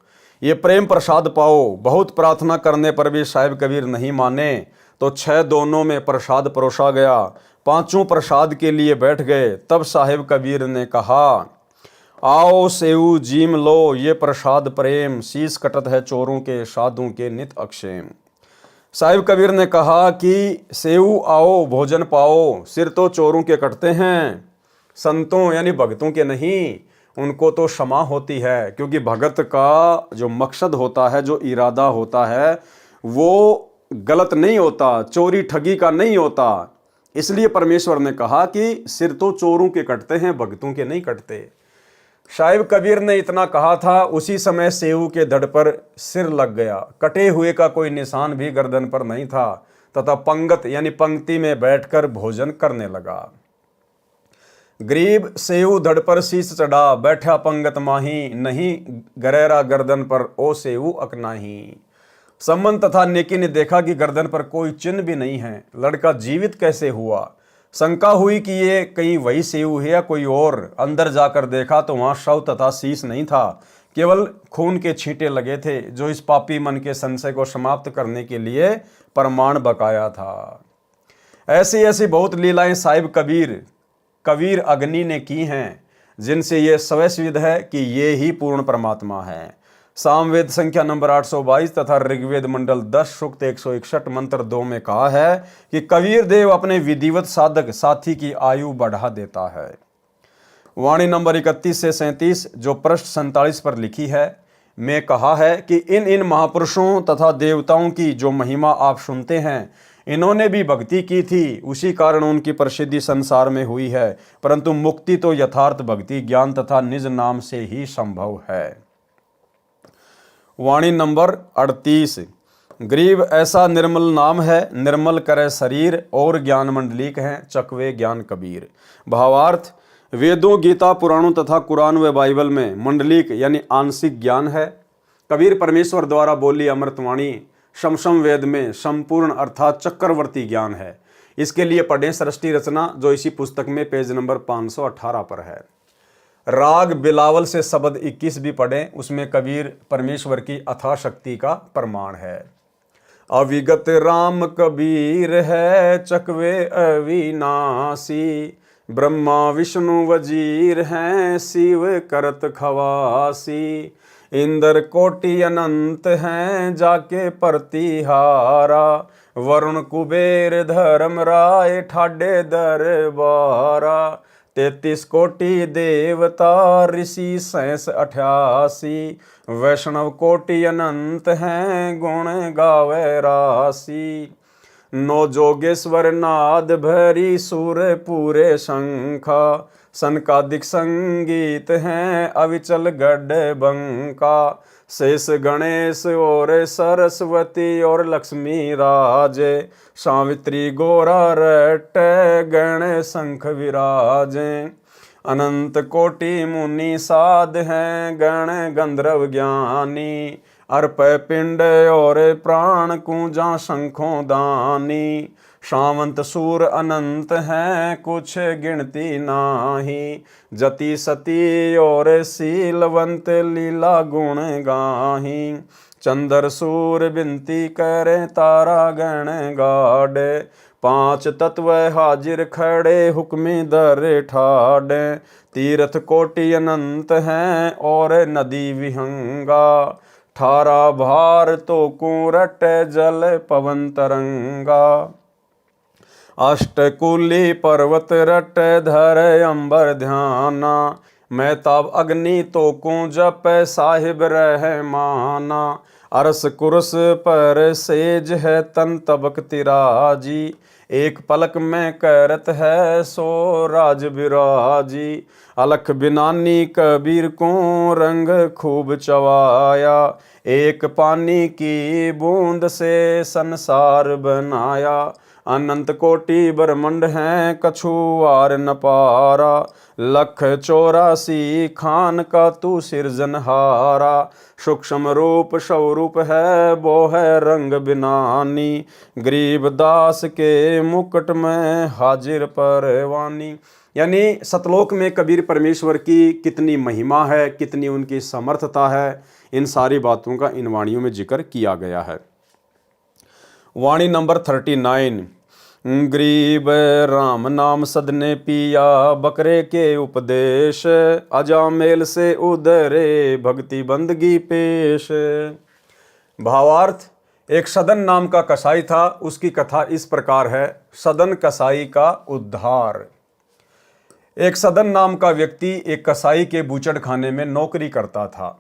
ये प्रेम प्रसाद पाओ। बहुत प्रार्थना करने पर भी साहिब कबीर नहीं माने तो 6 दोनों में प्रसाद परोसा गया। 5 प्रसाद के लिए बैठ गए। तब साहिब कबीर ने कहा, आओ सेऊ जीम लो, ये प्रसाद प्रेम, शीश कटत है चोरों के, साधुओं के नित अक्षेम। साहिब कबीर ने कहा कि सेऊ आओ भोजन पाओ, सिर तो चोरों के कटते हैं, संतों यानी भगतों के नहीं, उनको तो क्षमा होती है। क्योंकि भगत का जो मकसद होता है, जो इरादा होता है, वो गलत नहीं होता, चोरी ठगी का नहीं होता। इसलिए परमेश्वर ने कहा कि सिर तो चोरों के कटते हैं, भगतों के नहीं कटते। साहिब कबीर ने इतना कहा था, उसी समय सेऊ के धड़ पर सिर लग गया। कटे हुए का कोई निशान भी गर्दन पर नहीं था तथा पंगत यानी पंक्ति में बैठकर भोजन करने लगा। गरीब सेऊ धड़ पर शीश चढ़ा, बैठा पंगत माही, नहीं गरेरा गर्दन पर ओ सेऊ अकनाही। सम्मन तथा नेकी ने देखा कि गर्दन पर कोई चिन्ह भी नहीं है, लड़का जीवित कैसे हुआ। शंका हुई कि ये कहीं वही सेऊ है या कोई और। अंदर जाकर देखा तो वहां शव तथा शीश नहीं था, केवल खून के छींटे लगे थे, जो इस पापी मन के संशय को समाप्त करने के लिए प्रमाण बकाया था। ऐसी ऐसी बहुत लीलाएं साहिब कबीर अग्नि ने की हैं, जिनसे ये स्वसिद्ध है कि ये ही पूर्ण परमात्मा है। सामवेद संख्या नंबर 822 तथा ऋग्वेद मंडल 10 सूक्त 161 मंत्र 2 में कहा है कि कबीर देव अपने विधिवत साधक साथी की आयु बढ़ा देता है। वाणी नंबर 31 से 37 जो पृष्ठ 47 पर लिखी है, में कहा है कि इन महापुरुषों तथा देवताओं की जो महिमा आप सुनते हैं, इन्होंने भी भक्ति की थी, उसी कारण उनकी प्रसिद्धि संसार में हुई है। परंतु मुक्ति तो यथार्थ भक्ति, ज्ञान तथा निज नाम से ही संभव है। वाणी नंबर 38 गरीब ऐसा निर्मल नाम है, निर्मल करे शरीर, और ज्ञान मंडलीक हैं चकवे ज्ञान कबीर। भावार्थ, वेदों, गीता, पुराणों तथा कुरान व बाइबल में मंडलिक यानी आंशिक ज्ञान है। कबीर परमेश्वर द्वारा बोली अमृतवाणी समसम वेद में संपूर्ण अर्थात चक्रवर्ती ज्ञान है। इसके लिए पढ़ें सृष्टि रचना, जो इसी पुस्तक में पेज नंबर 518 पर है। राग बिलावल से शब्द 21 भी पढ़ें, उसमें कबीर परमेश्वर की अथाह शक्ति का प्रमाण है। अविगत राम कबीर है चकवे अविनाशी, ब्रह्मा विष्णु वजीर हैं शिव करत खवासी, इंद्र कोटि अनंत हैं जाके प्रतिहारा, वरुण कुबेर धर्म राय ठाडे दरबारा, 33 कोटि देवता ऋषि 88, वैष्णव कोटि अनंत हैं गुण गावे राशि, 9 जोगेश्वर नाद भरी सुर पूरे शंखा, सनकादिक संगीत हैं अविचल गढ़ बंका, शेष गणेश और सरस्वती और लक्ष्मी राजे, सावित्री गोरा रट गण शंख विराजे, अनंत कोटि मुनि साध हैं गण गंधर्व ज्ञानी, अर्प पिंड और प्राण कूजा शंखों दानी, सावंत सूर अनंत हैं कुछ गिनती नाही, जति सती और शीलवंत लीला गुण गाही, चंद्र सूर बिनती करे तारा गण गाड़े, 5 तत्व हाजिर खड़े हुक्मी दर ठाड़े, तीर्थ कोटि अनंत हैं और नदी विहंगा, 18 भार तो कुरट जल पवन तरंगा, अष्टकुली पर्वत रट धर अंबर ध्याना, मैताब अग्नि तो कूं जप साहिब रहमाना, अरस कुरस पर सेज है तन तबक तिराजी, एक पलक में करत है सो राज बिराजी, अलख बिनानी कबीर को रंग खूब चवाया, एक पानी की बूंद से संसार बनाया, अनंत कोटि ब्रह्मंड हैं कछुआर न पारा, 184 खान का तू सिरजनहारा, सूक्ष्म रूप स्वरूप है वो है रंग बिनानी, गरीबदास के मुकुट में हाजिर परवानी। यानी सतलोक में कबीर परमेश्वर की कितनी महिमा है, कितनी उनकी समर्थता है, इन सारी बातों का इन वाणियों में जिक्र किया गया है। वाणी नंबर 39। गरीब राम नाम सदने पिया बकरे के उपदेश, अजामेल से उदरे भक्ति बंदगी पेश। भावार्थ, एक सदन नाम का कसाई था, उसकी कथा इस प्रकार है। सदन कसाई का उद्धार। एक सदन नाम का व्यक्ति एक कसाई के बूचड़ खाने में नौकरी करता था।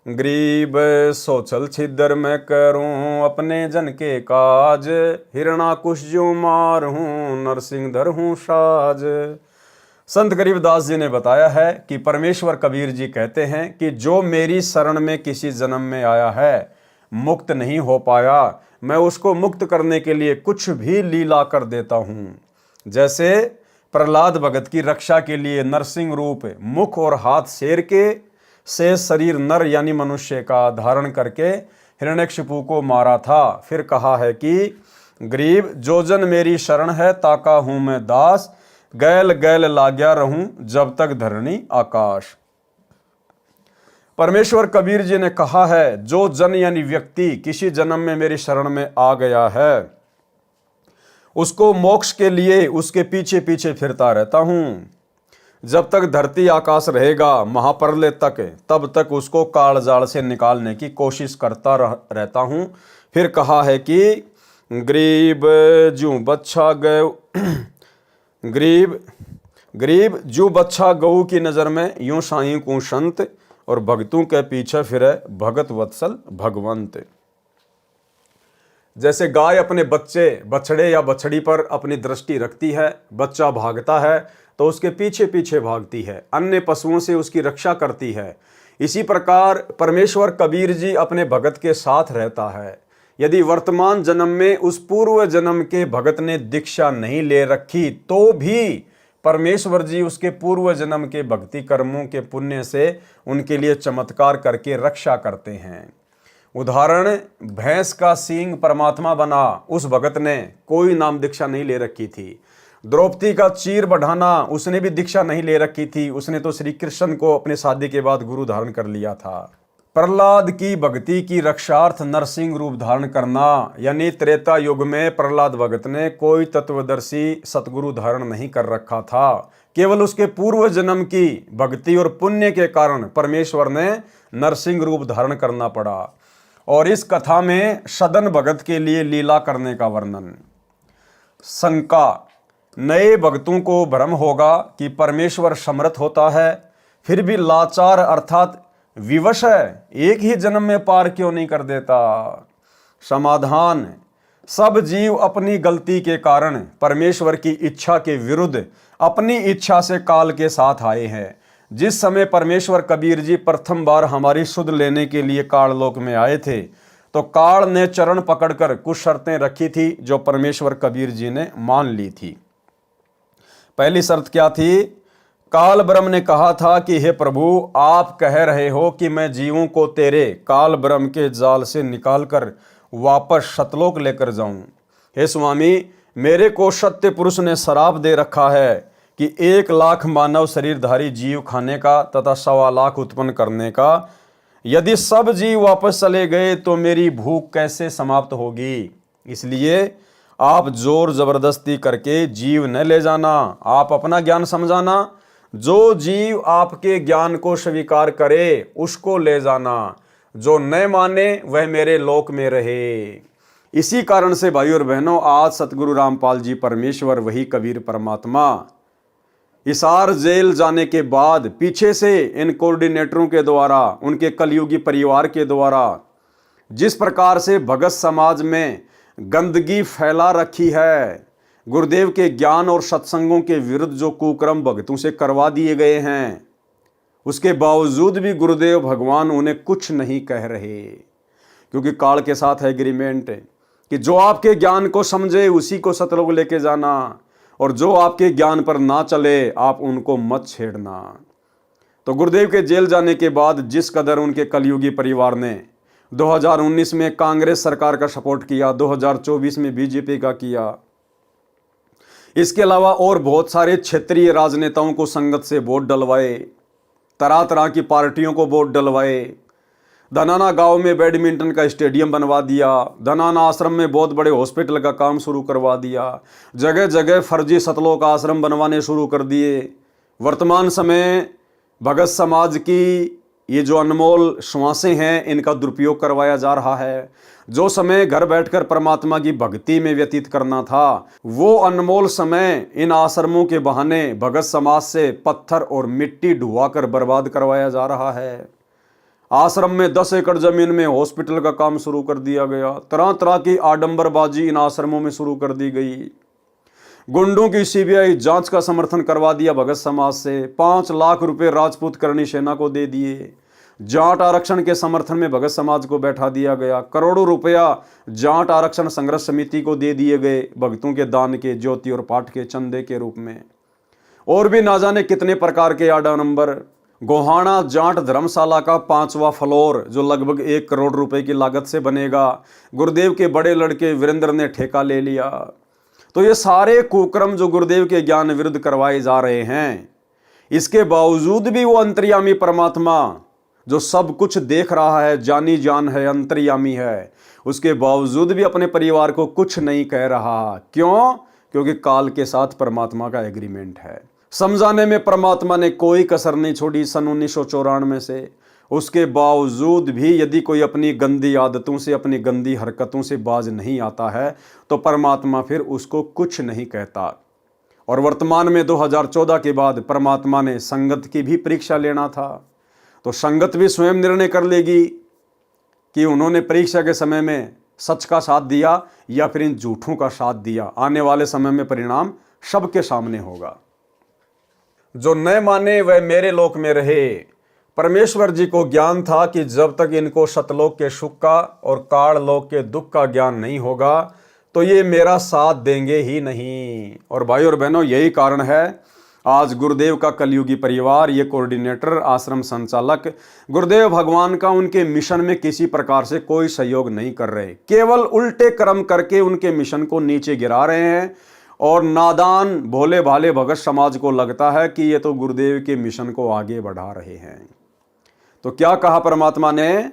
गरीब सोचल छिदर मैं करूं अपने जन के काज, हिरणाकुश जो मार हूं नरसिंहधर हूं साज। संत गरीबदास जी ने बताया है कि परमेश्वर कबीर जी कहते हैं कि जो मेरी शरण में किसी जन्म में आया है, मुक्त नहीं हो पाया, मैं उसको मुक्त करने के लिए कुछ भी लीला कर देता हूं। जैसे प्रहलाद भगत की रक्षा के लिए नरसिंह रूप, मुख और हाथ शेर के से शरीर नर यानी मनुष्य का धारण करके हिरण्यकशिपु को मारा था। फिर कहा है कि गरीब जो जन मेरी शरण है ताका हूं मैं दास, गैल गैल लाग्या रहूं जब तक धरणी आकाश। परमेश्वर कबीर जी ने कहा है, जो जन यानी व्यक्ति किसी जन्म में मेरी शरण में आ गया है, उसको मोक्ष के लिए उसके पीछे पीछे फिरता रहता हूं। जब तक धरती आकाश रहेगा, महाप्रलय तक, तब तक उसको कालजाल से निकालने की कोशिश करता रहता हूं। फिर कहा है कि गरीब जू बच्छा गरीब जू बच्छा गऊ की नज़र में यूं साईं को संत, और भगतों के पीछे फिरे भगत वत्सल भगवंत। जैसे गाय अपने बच्चे, बछड़े या बछड़ी पर अपनी दृष्टि रखती है, बच्चा भागता है तो उसके पीछे पीछे भागती है, अन्य पशुओं से उसकी रक्षा करती है। इसी प्रकार परमेश्वर कबीर जी अपने भगत के साथ रहता है। यदि वर्तमान जन्म में उस पूर्व जन्म के भगत ने दीक्षा नहीं ले रखी तो भी परमेश्वर जी उसके पूर्व जन्म के भक्ति कर्मों के पुण्य से उनके लिए चमत्कार करके रक्षा करते हैं। उदाहरण, भैंस का सींग परमात्मा बना उस भगत ने कोई नाम दीक्षा नहीं ले रखी थी। द्रौपदी का चीर बढ़ाना, उसने भी दीक्षा नहीं ले रखी थी, उसने तो श्री कृष्ण को अपने शादी के बाद गुरु धारण कर लिया था। प्रहलाद की भक्ति की रक्षार्थ नरसिंह रूप धारण करना, यानी त्रेता युग में प्रहलाद भगत ने कोई तत्वदर्शी सतगुरु धारण नहीं कर रखा था। केवल उसके पूर्व जन्म की भक्ति और पुण्य के कारण परमेश्वर ने नरसिंह रूप धारण करना पड़ा। और इस कथा में सदन भगत के लिए लीला करने का वर्णन। शंका, नए भक्तों को भ्रम होगा कि परमेश्वर समर्थ होता है फिर भी लाचार अर्थात विवश है, एक ही जन्म में पार क्यों नहीं कर देता। समाधान, सब जीव अपनी गलती के कारण परमेश्वर की इच्छा के विरुद्ध अपनी इच्छा से काल के साथ आए हैं। जिस समय परमेश्वर कबीर जी प्रथम बार हमारी सुध लेने के लिए काललोक में आए थे तो काल ने चरण पकड़कर कुछ शर्तें रखी थी जो परमेश्वर कबीर जी ने मान ली थी। पहली शर्त क्या थी? काल ब्रह्म ने कहा था कि हे प्रभु, आप कह रहे हो कि मैं जीवों को तेरे काल ब्रह्म के जाल से निकालकर वापस सतलोक लेकर जाऊं। हे स्वामी, मेरे को सत्य पुरुष ने शराप दे रखा है कि 1 लाख मानव शरीरधारी जीव खाने का तथा 1.25 लाख उत्पन्न करने का। यदि सब जीव वापस चले गए तो मेरी भूख कैसे समाप्त होगी? इसलिए आप जोर जबरदस्ती करके जीव न ले जाना, आप अपना ज्ञान समझाना। जो जीव आपके ज्ञान को स्वीकार करे उसको ले जाना, जो न माने वह मेरे लोक में रहे। इसी कारण से भाइयों और बहनों, आज सतगुरु रामपाल जी परमेश्वर वही कबीर परमात्मा हिसार जेल जाने के बाद पीछे से इन कोऑर्डिनेटरों के द्वारा, उनके कलयुगी परिवार के द्वारा जिस प्रकार से भगत समाज में गंदगी फैला रखी है, गुरुदेव के ज्ञान और सत्संगों के विरुद्ध जो कुकर्म भक्तों से करवा दिए गए हैं, उसके बावजूद भी गुरुदेव भगवान उन्हें कुछ नहीं कह रहे, क्योंकि काल के साथ है एग्रीमेंट कि जो आपके ज्ञान को समझे उसी को सतलोक लेके जाना, और जो आपके ज्ञान पर ना चले आप उनको मत छेड़ना। तो गुरुदेव के जेल जाने के बाद जिस कदर उनके कलयुगी परिवार ने 2019 में कांग्रेस सरकार का सपोर्ट किया, 2024 में बीजेपी का किया, इसके अलावा और बहुत सारे क्षेत्रीय राजनेताओं को संगत से वोट डलवाए, तरह तरह की पार्टियों को वोट डलवाए, धनाना गांव में बैडमिंटन का स्टेडियम बनवा दिया, धनाना आश्रम में बहुत बड़े हॉस्पिटल का काम शुरू करवा दिया, जगह जगह फर्जी सतलोक आश्रम बनवाने शुरू कर दिए। वर्तमान समय भगत समाज की ये जो अनमोल श्वासें हैं इनका दुरुपयोग करवाया जा रहा है। जो समय घर बैठकर परमात्मा की भक्ति में व्यतीत करना था, वो अनमोल समय इन आश्रमों के बहाने भगत समाज से पत्थर और मिट्टी ढुआकर बर्बाद करवाया जा रहा है। आश्रम में 10 एकड़ जमीन में हॉस्पिटल का काम शुरू कर दिया गया, तरह तरह की आडंबरबाजी इन आश्रमों में शुरू कर दी गई। गुंडों की सीबीआई जांच का समर्थन करवा दिया भगत समाज से, 5 लाख रुपए राजपूत करणी सेना को दे दिए। जाट आरक्षण के समर्थन में भगत समाज को बैठा दिया गया, करोड़ों रुपया जाट आरक्षण संघर्ष समिति को दे दिए गए भक्तों के दान के, ज्योति और पाठ के चंदे के रूप में। और भी ना जाने कितने प्रकार के आडंबर। गोहाना जाट धर्मशाला का 5वां फ्लोर जो लगभग 1 करोड़ रुपए की लागत से बनेगा, गुरुदेव के बड़े लड़के वीरेंद्र ने ठेका ले लिया। तो ये सारे कुकर्म जो गुरुदेव के ज्ञान विरुद्ध करवाए जा रहे हैं, इसके बावजूद भी वो अंतर्यामी परमात्मा जो सब कुछ देख रहा है, जानी जान है, अंतर्यामी है, उसके बावजूद भी अपने परिवार को कुछ नहीं कह रहा। क्यों? क्योंकि काल के साथ परमात्मा का एग्रीमेंट है। समझाने में परमात्मा ने कोई कसर नहीं छोड़ी सन 1994 से। उसके बावजूद भी यदि कोई अपनी गंदी आदतों से, अपनी गंदी हरकतों से बाज नहीं आता है तो परमात्मा फिर उसको कुछ नहीं कहता। और वर्तमान में 2014 के बाद परमात्मा ने संगत की भी परीक्षा लेना था, तो संगत भी स्वयं निर्णय कर लेगी कि उन्होंने परीक्षा के समय में सच का साथ दिया या फिर इन झूठों का साथ दिया। आने वाले समय में परिणाम सबके सामने होगा। जो न माने वह मेरे लोक में रहे, परमेश्वर जी को ज्ञान था कि जब तक इनको सतलोक के सुख का और काललोक के दुख का ज्ञान नहीं होगा तो ये मेरा साथ देंगे ही नहीं। और भाई और बहनों, यही कारण है आज गुरुदेव का कलयुगी परिवार, ये कोऑर्डिनेटर, आश्रम संचालक गुरुदेव भगवान का उनके मिशन में किसी प्रकार से कोई सहयोग नहीं कर रहे, केवल उल्टे कर्म करके उनके मिशन को नीचे गिरा रहे हैं। और नादान भोले भाले भगत समाज को लगता है कि ये तो गुरुदेव के मिशन को आगे बढ़ा रहे हैं। तो क्या कहा परमात्मा ने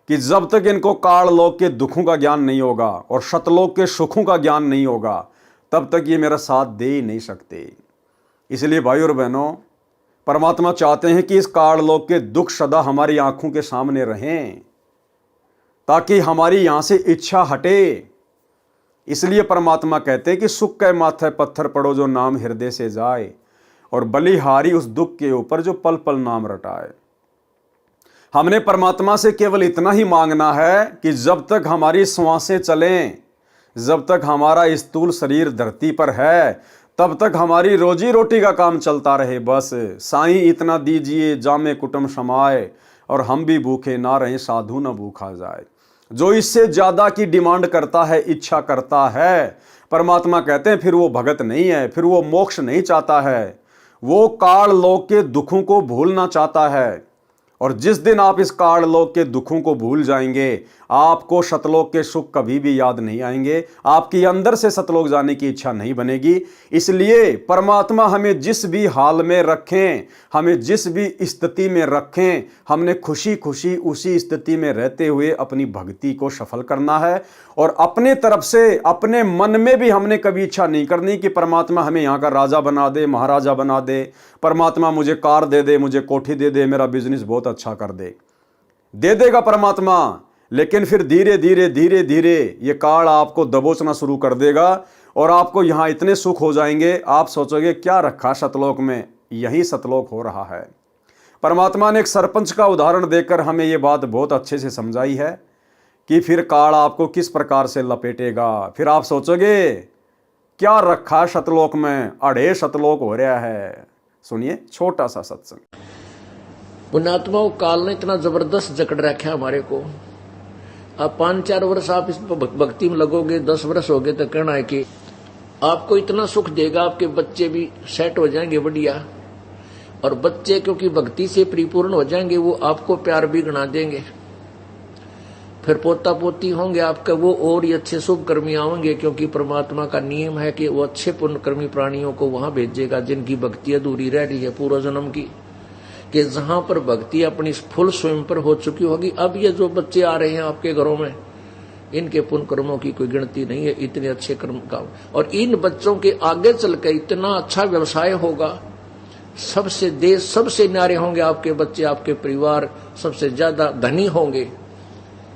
कि जब तक इनको काललोक के दुखों का ज्ञान नहीं होगा और सतलोक के सुखों का ज्ञान नहीं होगा तब तक ये मेरा साथ दे ही नहीं सकते। इसलिए भाई और बहनों, परमात्मा चाहते हैं कि इस काललोक के दुख सदा हमारी आंखों के सामने रहें ताकि हमारी यहां से इच्छा हटे। इसलिए परमात्मा कहते हैं कि सुख के माथे पत्थर पड़ो जो नाम हृदय से जाए, और बलिहारी उस दुख के ऊपर जो पल पल नाम रटाए। हमने परमात्मा से केवल इतना ही मांगना है कि जब तक हमारी श्वासें चलें, जब तक हमारा स्थूल शरीर धरती पर है, तब तक हमारी रोजी रोटी का काम चलता रहे। बस साईं इतना दीजिए जामे कुटुंब समाए, और हम भी भूखे ना रहें साधु न भूखा जाए। जो इससे ज्यादा की डिमांड करता है, इच्छा करता है, परमात्मा कहते हैं फिर वो भगत नहीं है, फिर वो मोक्ष नहीं चाहता है, वो काल लोक के दुखों को भूलना चाहता है। और जिस दिन आप इस काललोक के दुखों को भूल जाएंगे, आपको सतलोक के सुख कभी भी याद नहीं आएंगे, आपकी अंदर से सतलोक जाने की इच्छा नहीं बनेगी। इसलिए परमात्मा हमें जिस भी हाल में रखें, हमें जिस भी स्थिति में रखें, हमने खुशी खुशी उसी स्थिति में रहते हुए अपनी भक्ति को सफल करना है। और अपने तरफ से, अपने मन में भी हमने कभी इच्छा नहीं करनी कि परमात्मा हमें यहाँ का राजा बना दे, महाराजा बना दे, परमात्मा मुझे कार दे दे, मुझे कोठी दे दे, मेरा बिजनेस बहुत अच्छा कर दे देगा परमात्मा। लेकिन फिर धीरे धीरे धीरे धीरे ये काल आपको दबोचना शुरू कर देगा और आपको यहां इतने सुख हो जाएंगे, आप सोचोगे क्या रखा सतलोक में, यही सतलोक हो रहा है। परमात्मा ने एक सरपंच का उदाहरण देकर हमें ये बात बहुत अच्छे से समझाई है कि फिर काल आपको किस प्रकार से लपेटेगा। फिर आप सोचोगे क्या रखा सतलोक में, अड़े सतलोक हो रहा है। सुनिए छोटा सा सत्संग।
पुण्यात्माओं, काल ने इतना जबरदस्त जकड़ रखा है हमारे को। अब 5-4 वर्ष आप इस भक्ति में लगोगे, 10 वर्ष हो गए तो कहना है कि आपको इतना सुख देगा, आपके बच्चे भी सेट हो जाएंगे बढ़िया। और बच्चे क्योंकि भक्ति से परिपूर्ण हो जाएंगे, वो आपको प्यार भी गणा देंगे। फिर पोता पोती होंगे आपका, वो और ही अच्छे शुभ कर्मी आएंगे, क्योंकि परमात्मा का नियम है कि वो अच्छे पुण्यकर्मी प्राणियों को वहां भेजेगा जिनकी भक्ति अधूरी रह रही है पूर्व जन्म की। कि जहां पर भक्ति अपनी फुल स्वयं पर हो चुकी होगी, अब ये जो बच्चे आ रहे हैं आपके घरों में, इनके पुण्य कर्मों की कोई गिनती नहीं है, इतने अच्छे कर्म का। और इन बच्चों के आगे चलकर इतना अच्छा व्यवसाय होगा, सबसे देश सबसे न्यारे होंगे आपके बच्चे, आपके परिवार सबसे ज्यादा धनी होंगे।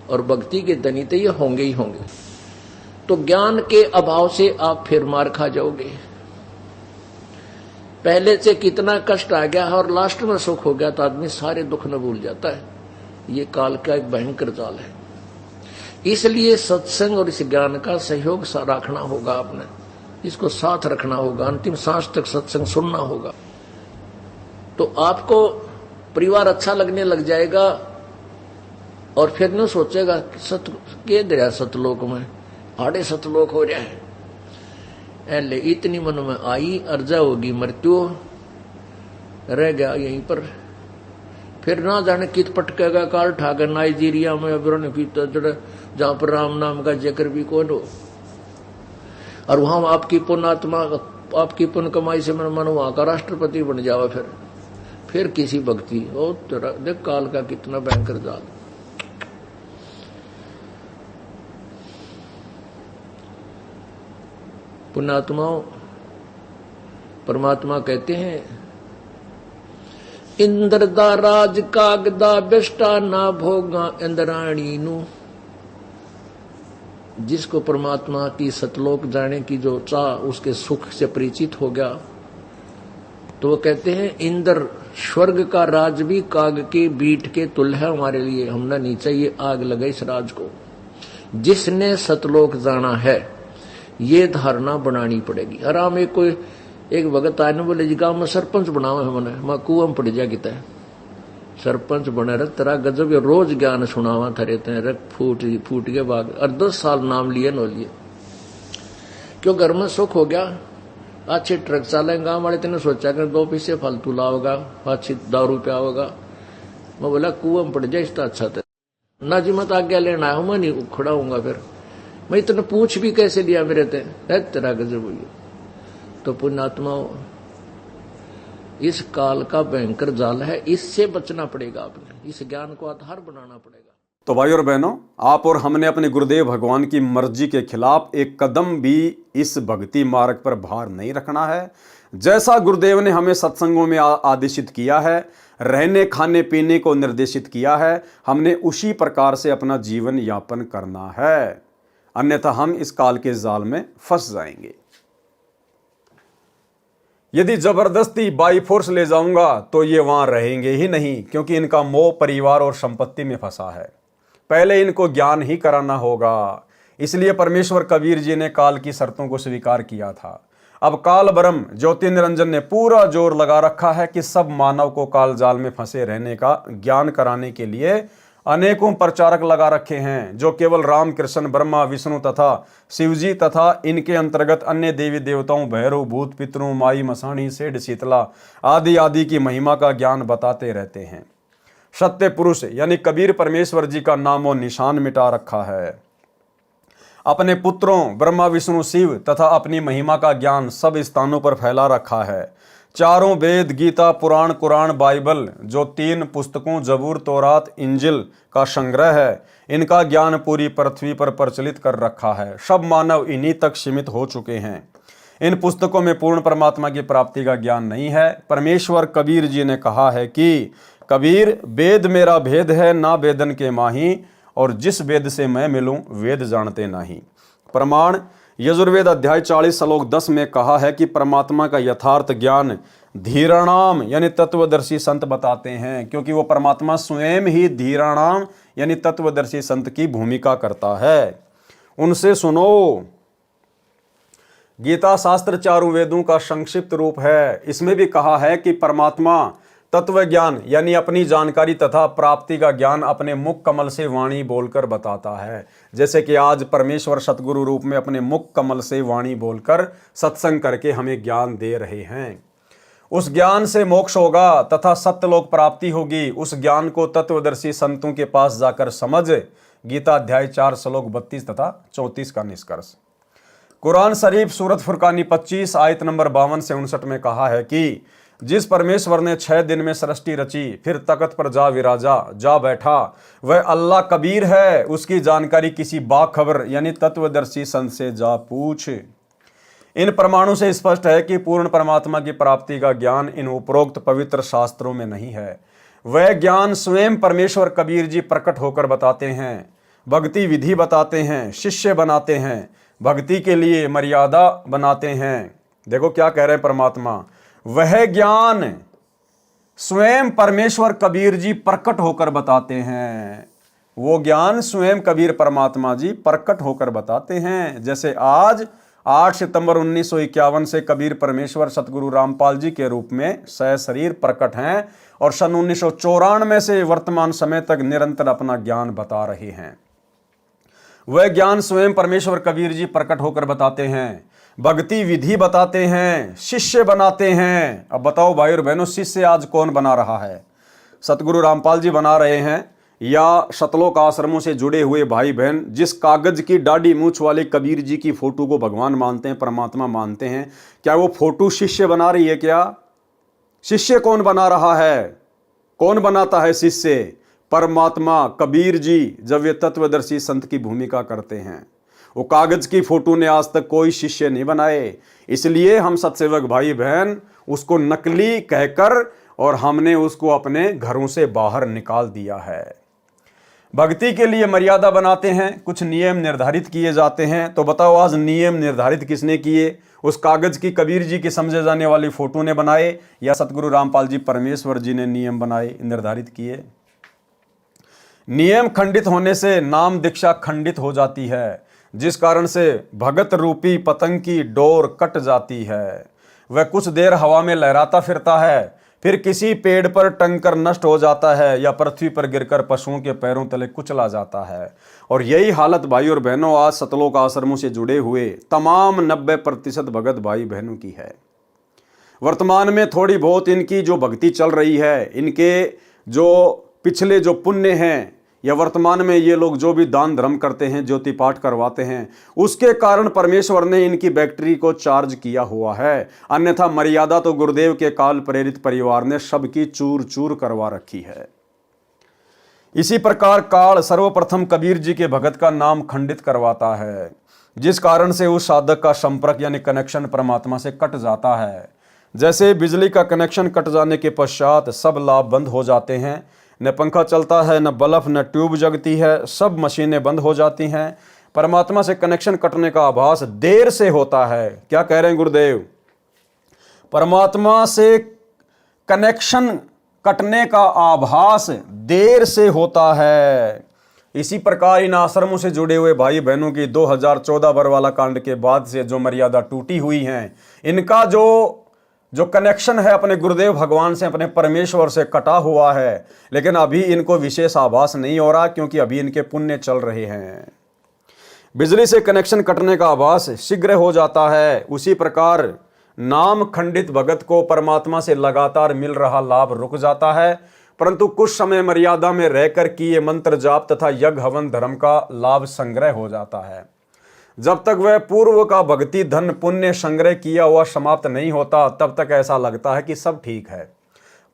और भक्ति के धनी तो ये होंगे ही होंगे। तो ज्ञान के अभाव से आप फिर मार खा जाओगे। पहले से कितना कष्ट आ गया है और लास्ट में सुख हो गया तो आदमी सारे दुख न भूल जाता है। ये काल का एक भयंकर जाल है। इसलिए सत्संग और इस ज्ञान का सहयोग रखना होगा, आपने इसको साथ रखना होगा, अंतिम सांस तक सत्संग सुनना होगा। तो आपको परिवार अच्छा लगने लग जाएगा और फिर न सोचेगा सत के दरिया सतलोक में आड़े सतलोक हो रहा है। ऐले इतनी मन में आई अर्जा होगी मृत्यु, रह गया यहीं पर। फिर ना जाने कित पटकेगा काल ठाकर नाइजीरिया में अब्रन की जड़, जहां पर राम नाम का जिक्र भी कौन हो। और वहां आपकी पुण्यात्मा, आपकी पुण्य कमाई से मन वहां का राष्ट्रपति बन जावा। फिर किसी भक्ति ओ तेरा देख काल का कितना भयंकर जाल। पुण्यात्माओं, परमात्मा कहते हैं इंद्र दा राज कागदा बेष्टा ना भोगा इंद्राणी नु। जिसको परमात्मा की सतलोक जाने की जो चाह, उसके सुख से परिचित हो गया, तो वो कहते हैं इंद्र स्वर्ग का राज भी काग के बीट के तुल्य है हमारे लिए, हमने नहीं चाहिए आग लगे इस राज को। जिसने सतलोक जाना है ये धारणा बनानी पड़ेगी। आराम एक कोई एक भगत आने बोले जी गांव में सरपंच बनावे हमने, मैं कुआं पड़ जा किता है। सरपंच बने रहे तेरा गजब ये रोज ज्ञान सुनावा था रहते हैं रख फूट के बाद और 10 साल नाम लिए नो लिए क्यों घर में सुख हो गया अच्छे ट्रक चलेंगे गाँव वाले तेने सोचा कर 2 पैसे फालतू लाओगा अच्छी दारू पे आओगा मैं बोला कुआं में पड़ जाए इसका अच्छा था ना जी मत आज्ञा लेना आया हूं मैं नहीं खड़ा हूंगा फिर मैं इतने पूछ भी कैसे लिया मेरे तेरा गजब हुई तो पुण्यात्माओं इस काल का भयंकर जाल है इससे बचना पड़ेगा आपने इस ज्ञान को आधार बनाना पड़ेगा।
तो भाई और बहनों आप और हमने अपने गुरुदेव भगवान की मर्जी के खिलाफ एक कदम भी इस भक्ति मार्ग पर भार नहीं रखना है। जैसा गुरुदेव ने हमें सत्संगों में आदेशित किया है रहने खाने पीने को निर्देशित किया है हमने उसी प्रकार से अपना जीवन यापन करना है अन्यथा हम इस काल के जाल में फंस जाएंगे। यदि जबरदस्ती बाई फोर्स ले जाऊंगा तो ये वहां रहेंगे ही नहीं क्योंकि इनका मोह परिवार और संपत्ति में फंसा है। पहले इनको ज्ञान ही कराना होगा। इसलिए परमेश्वर कबीर जी ने काल की शर्तों को स्वीकार किया था। अब काल ब्रह्म ज्योति निरंजन ने पूरा जोर लगा रखा है कि सब मानव को काल जाल में फंसे रहने का ज्ञान कराने के लिए अनेकों प्रचारक लगा रखे हैं जो केवल राम कृष्ण ब्रह्मा विष्णु तथा शिवजी तथा इनके अंतर्गत अन्य देवी देवताओं भैरव भूत पितरों माई मसाणी सेठ शीतला आदि आदि की महिमा का ज्ञान बताते रहते हैं। सत्य पुरुष यानी कबीर परमेश्वर जी का नाम और निशान मिटा रखा है। अपने पुत्रों ब्रह्मा विष्णु शिव तथा अपनी महिमा का ज्ञान सब स्थानों पर फैला रखा है। चारों वेद गीता पुराण कुरान बाइबल जो 3 पुस्तकों जबूर तौरात इंजिल का संग्रह है इनका ज्ञान पूरी पृथ्वी पर प्रचलित कर रखा है। सब मानव इन्हीं तक सीमित हो चुके हैं। इन पुस्तकों में पूर्ण परमात्मा की प्राप्ति का ज्ञान नहीं है। परमेश्वर कबीर जी ने कहा है कि कबीर वेद मेरा भेद है ना वेदन के माही और जिस वेद से मैं मिलूं वेद जानते नहीं। प्रमाण यजुर्वेद अध्याय 40 श्लोक 10 में कहा है कि परमात्मा का यथार्थ ज्ञान धीराणाम यानी तत्वदर्शी संत बताते हैं क्योंकि वो परमात्मा स्वयं ही धीराणाम यानी तत्वदर्शी संत की भूमिका करता है। उनसे सुनो। गीता शास्त्र चारों वेदों का संक्षिप्त रूप है। इसमें भी कहा है कि परमात्मा तत्व ज्ञान यानी अपनी जानकारी तथा प्राप्ति का ज्ञान अपने मुख कमल से वाणी बोलकर बताता है। जैसे कि आज परमेश्वर सतगुरु रूप में अपने मुख कमल से वाणी बोलकर सत्संग करके हमें ज्ञान दे रहे हैं। उस ज्ञान से मोक्ष होगा तथा सत्यलोक प्राप्ति होगी। उस ज्ञान को तत्वदर्शी संतों के पास जाकर समझ। गीता अध्याय 4 श्लोक 32 तथा 34 का निष्कर्ष। कुरान शरीफ सूरत फुरकानी 25 आयत नंबर 52 से 59 में कहा है कि जिस परमेश्वर ने 6 दिन में सृष्टि रची फिर तख्त पर जा बैठा वह अल्लाह कबीर है। उसकी जानकारी किसी बाखबर यानी तत्वदर्शी संत से जा पूछ। इन प्रमाणों से स्पष्ट है कि पूर्ण परमात्मा की प्राप्ति का ज्ञान इन उपरोक्त पवित्र शास्त्रों में नहीं है। वह ज्ञान स्वयं परमेश्वर कबीर जी प्रकट होकर बताते हैं। भक्ति विधि बताते हैं, शिष्य बनाते हैं, भक्ति के लिए मर्यादा बनाते हैं। देखो क्या कह रहे हैं परमात्मा, वह ज्ञान स्वयं परमेश्वर कबीर जी प्रकट होकर बताते हैं। वो ज्ञान स्वयं कबीर परमात्मा जी प्रकट होकर बताते हैं। जैसे आज 8 सितंबर 1951 से कबीर परमेश्वर सतगुरु रामपाल जी के रूप में सशरीर प्रकट हैं और सन 1994 से वर्तमान समय तक निरंतर अपना ज्ञान बता रहे हैं। वह ज्ञान स्वयं परमेश्वर कबीर जी प्रकट होकर बताते हैं, भक्ति विधि बताते हैं, शिष्य बनाते हैं। अब बताओ भाई और बहनों, शिष्य आज कौन बना रहा है? सतगुरु रामपाल जी बना रहे हैं या सतलोक आश्रमों से जुड़े हुए भाई बहन जिस कागज की दाढ़ी मूछ वाले कबीर जी की फोटो को भगवान मानते हैं, परमात्मा मानते हैं, क्या वो फोटो शिष्य बना रही है? क्या शिष्य कौन बना रहा है? कौन बनाता है शिष्य? परमात्मा कबीर जी जब वे तत्वदर्शी संत की भूमिका करते हैं। वो कागज की फोटो ने आज तक कोई शिष्य नहीं बनाए। इसलिए हम सत्सेवक भाई बहन उसको नकली कहकर और हमने उसको अपने घरों से बाहर निकाल दिया है। भक्ति के लिए मर्यादा बनाते हैं, कुछ नियम निर्धारित किए जाते हैं। तो बताओ आज नियम निर्धारित किसने किए? उस कागज की कबीर जी की समझे जाने वाली फोटो ने बनाए या सतगुरु रामपाल जी परमेश्वर जी ने नियम बनाए, निर्धारित किए? नियम खंडित होने से नाम दीक्षा खंडित हो जाती है, जिस कारण से भगत रूपी पतंग की डोर कट जाती है। वह कुछ देर हवा में लहराता फिरता है, फिर किसी पेड़ पर टंगकर नष्ट हो जाता है या पृथ्वी पर गिरकर पशुओं के पैरों तले कुचला जाता है। और यही हालत भाई और बहनों आज सतलोक आश्रमों से जुड़े हुए तमाम 90% भगत भाई बहनों की है। वर्तमान में थोड़ी बहुत इनकी जो भक्ति चल रही है, इनके जो पिछले जो पुण्य हैं, या वर्तमान में ये लोग जो भी दान धर्म करते हैं, ज्योति पाठ करवाते हैं, उसके कारण परमेश्वर ने इनकी बैटरी को चार्ज किया हुआ है। अन्यथा मर्यादा तो गुरुदेव के काल प्रेरित परिवार ने सबकी चूर चूर करवा रखी है। इसी प्रकार काल सर्वप्रथम कबीर जी के भगत का नाम खंडित करवाता है, जिस कारण से उस साधक का संपर्क यानी कनेक्शन परमात्मा से कट जाता है। जैसे बिजली का कनेक्शन कट जाने के पश्चात सब लाभ बंद हो जाते हैं, न पंखा चलता है, न बल्ब, न ट्यूब जगती है, सब मशीनें बंद हो जाती हैं। परमात्मा से कनेक्शन कटने का आभास देर से होता है। क्या कह रहे हैं गुरुदेव? परमात्मा से कनेक्शन कटने का आभास देर से होता है। इसी प्रकार इन आश्रमों से जुड़े हुए भाई बहनों की 2014 बरवाला कांड के बाद से जो मर्यादा टूटी हुई हैं, इनका जो कनेक्शन है अपने गुरुदेव भगवान से, अपने परमेश्वर से कटा हुआ है, लेकिन अभी इनको विशेष आभास नहीं हो रहा, क्योंकि अभी इनके पुण्य चल रहे हैं। बिजली से कनेक्शन कटने का आभास शीघ्र हो जाता है, उसी प्रकार नाम खंडित भगत को परमात्मा से लगातार मिल रहा लाभ रुक जाता है, परंतु कुछ समय मर्यादा में रहकर किए मंत्र जाप तथा यज्ञ हवन धर्म का लाभ संग्रह हो जाता है। जब तक वह पूर्व का भक्ति धन पुण्य संग्रह किया हुआ समाप्त नहीं होता, तब तक ऐसा लगता है कि सब ठीक है,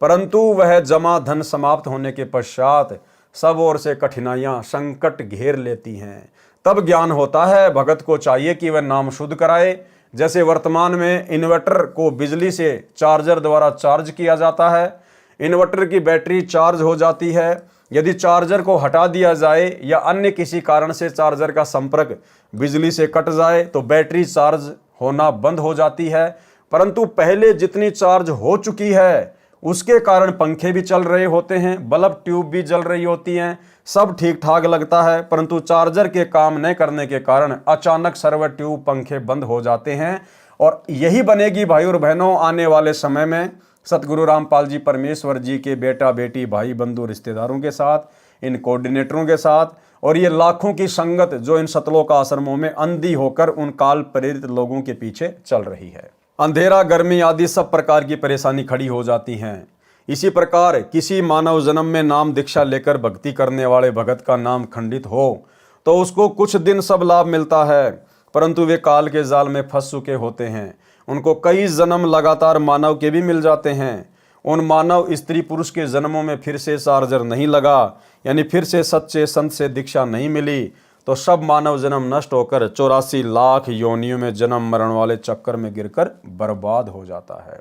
परंतु वह जमा धन समाप्त होने के पश्चात सब ओर से कठिनाइयां संकट घेर लेती हैं। तब ज्ञान होता है भगत को चाहिए कि वह नाम शुद्ध कराए। जैसे वर्तमान में इन्वर्टर को बिजली से चार्जर द्वारा चार्ज किया जाता है, इन्वर्टर की बैटरी चार्ज हो जाती है। यदि चार्जर को हटा दिया जाए या अन्य किसी कारण से चार्जर का संपर्क बिजली से कट जाए तो बैटरी चार्ज होना बंद हो जाती है, परंतु पहले जितनी चार्ज हो चुकी है उसके कारण पंखे भी चल रहे होते हैं, बल्ब ट्यूब भी जल रही होती हैं, सब ठीक ठाक लगता है, परंतु चार्जर के काम न करने के कारण अचानक सर्व ट्यूब पंखे बंद हो जाते हैं। और यही बनेगी भाई और बहनों आने वाले समय में सतगुरु रामपाल जी परमेश्वर जी के बेटा बेटी भाई बंधु रिश्तेदारों के साथ, इन कोऑर्डिनेटरों के साथ, और ये लाखों की संगत जो इन सतलोक आश्रमों में अंधी होकर उन काल प्रेरित लोगों के पीछे चल रही है। अंधेरा, गर्मी आदि सब प्रकार की परेशानी खड़ी हो जाती हैं। इसी प्रकार किसी मानव जन्म में नाम दीक्षा लेकर भक्ति करने वाले भगत का नाम खंडित हो तो उसको कुछ दिन सब लाभ मिलता है, परंतु वे काल के जाल में फंस चुके होते हैं। उनको कई जन्म लगातार मानव के भी मिल जाते हैं। उन मानव स्त्री पुरुष के जन्मों में फिर से चार्जर नहीं लगा, यानी फिर से सच्चे संत से दीक्षा नहीं मिली, तो सब मानव जन्म नष्ट होकर 84 लाख योनियों में जन्म मरण वाले चक्कर में गिरकर बर्बाद हो जाता है।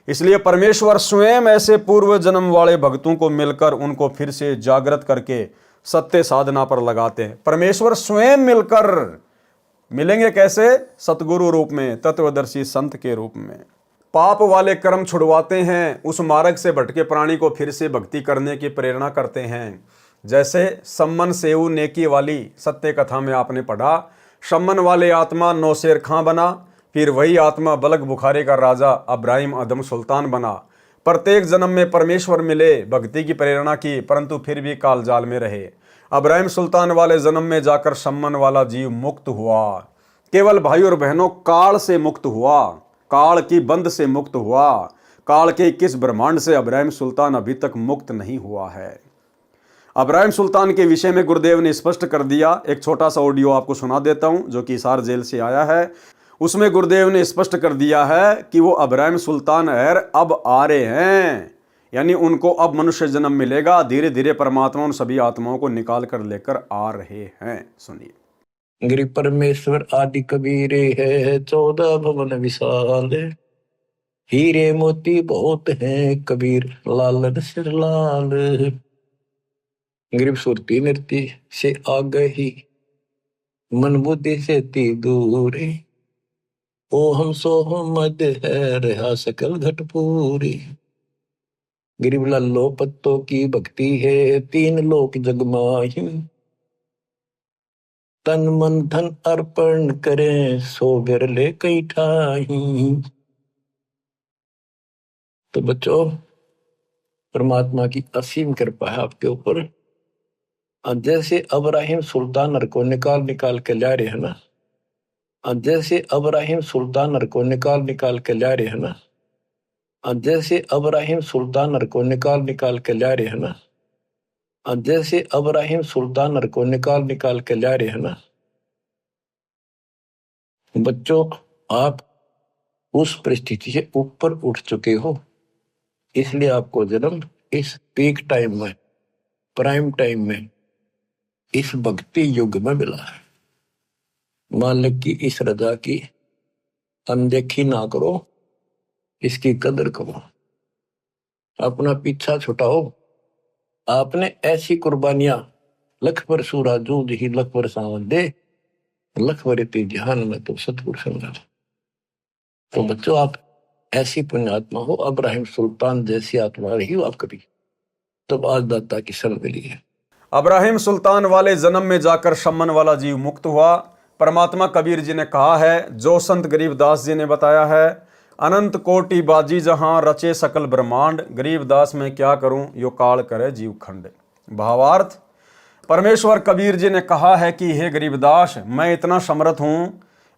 इसलिए परमेश्वर स्वयं ऐसे पूर्व जन्म वाले भक्तों को मिलकर उनको फिर से जागृत करके सत्य साधना पर लगाते हैं। परमेश्वर स्वयं मिलकर मिलेंगे कैसे? सतगुरु रूप में, तत्वदर्शी संत के रूप में। पाप वाले कर्म छुड़वाते हैं, उस मार्ग से भटके प्राणी को फिर से भक्ति करने की प्रेरणा करते हैं। जैसे सम्मन सेऊ नेकी वाली सत्य कथा में आपने पढ़ा, सम्मन वाले आत्मा नौशेर खां बना, फिर वही आत्मा बलक बुखारे का राजा अब्राहिम अदम सुल्तान बना। प्रत्येक जन्म में परमेश्वर मिले, भक्ति की प्रेरणा की, परंतु फिर भी काल जाल में रहे। अब्राहिम सुल्तान वाले जन्म में जाकर सम्मन वाला जीव मुक्त हुआ। केवल भाई और बहनों काल से मुक्त हुआ, काल की बंद से मुक्त हुआ। काल के किस ब्रह्मांड से अब्राहिम सुल्तान अभी तक मुक्त नहीं हुआ है। अब्राहिम सुल्तान के विषय में गुरुदेव ने स्पष्ट कर दिया। एक छोटा सा ऑडियो आपको सुना देता हूं जो कि हिसार जेल से आया है। उसमें गुरुदेव ने स्पष्ट कर दिया है कि वो अब्राहिम सुल्तान अब आ रहे हैं, यानी उनको अब मनुष्य जन्म मिलेगा। धीरे धीरे परमात्मा उन सभी आत्माओं को निकाल कर लेकर आ रहे हैं। सुनिए।
गिरि परमेश्वर आदि कबीरे है, 14 भवन विशाल, हीरे मोती बहुत हैं, कबीर लाल सिर लाल। गिरिप सुरती नृत्य से आ गई, मन बुद्धि से ती दूरी, ओ हम सो हम मद है, रहा सकल घट पूरी। गिरिब लल्लो पत्तों की भक्ति है, 3 लोक जगमाही, तन मन धन अर्पण करें, सो बिरले कई ठाही। तो बच्चों, परमात्मा की असीम कृपा है आपके ऊपर। जैसे अब्राहिम सुल्तानर को निकाल के ला रहे हैं ना, जैसे अब्राहिम सुल्तानर को निकाल के ला रहे हैं ना, जैसे अब्राहिम सुल्तानर को निकाल के ला रहे हैं ना, जैसे अब्राहिम सुल्तानर को निकाल के ला रहे हैं ना। बच्चों, आप उस परिस्थिति से ऊपर उठ चुके हो, इसलिए आपको जन्म इस पीक टाइम में, प्राइम टाइम में, इस भक्ति युग में मिला है। मालिक की इस रजा की अनदेखी ना करो, इसकी कदर करो, अपना पीछा छुटाओ। आपने ऐसी कुर्बानियां, लख पर सूरा जूद ही लख पर सावन दे, लख वरती जहान में तो सतगुरु समझा। तो बच्चों, आप ऐसी पुण्यात्मा हो, अब्राहिम सुल्तान जैसी आत्मा रही हो आप कभी, तब आज दाता की शरण मिली है।
अब्राहिम सुल्तान वाले जन्म में जाकर शमन वाला जीव मुक्त हुआ। परमात्मा कबीर जी ने कहा है, जो संत गरीबदास जी ने बताया है, अनंत कोटि बाजी जहां रचे सकल ब्रह्मांड, गरीबदास में क्या करूं यो काल करे जीव खंड। भावार्थ, परमेश्वर कबीर जी ने कहा है कि हे गरीबदास, मैं इतना समर्थ हूं,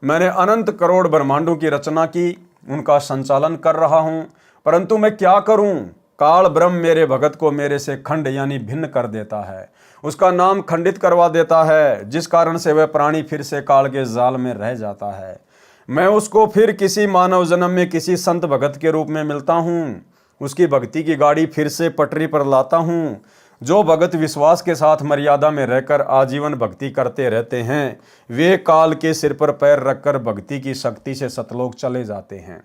मैंने अनंत करोड़ ब्रह्मांडों की रचना की, उनका संचालन कर रहा हूं, परंतु मैं क्या करूं, काल ब्रह्म मेरे भगत को मेरे से खंड यानी भिन्न कर देता है, उसका नाम खंडित करवा देता है, जिस कारण से वह प्राणी फिर से काल के जाल में रह जाता है। मैं उसको फिर किसी मानव जन्म में किसी संत भगत के रूप में मिलता हूँ, उसकी भक्ति की गाड़ी फिर से पटरी पर लाता हूँ। जो भगत विश्वास के साथ मर्यादा में रहकर आजीवन भक्ति करते रहते हैं, वे काल के सिर पर पैर रखकर भक्ति की शक्ति से सतलोक चले जाते हैं।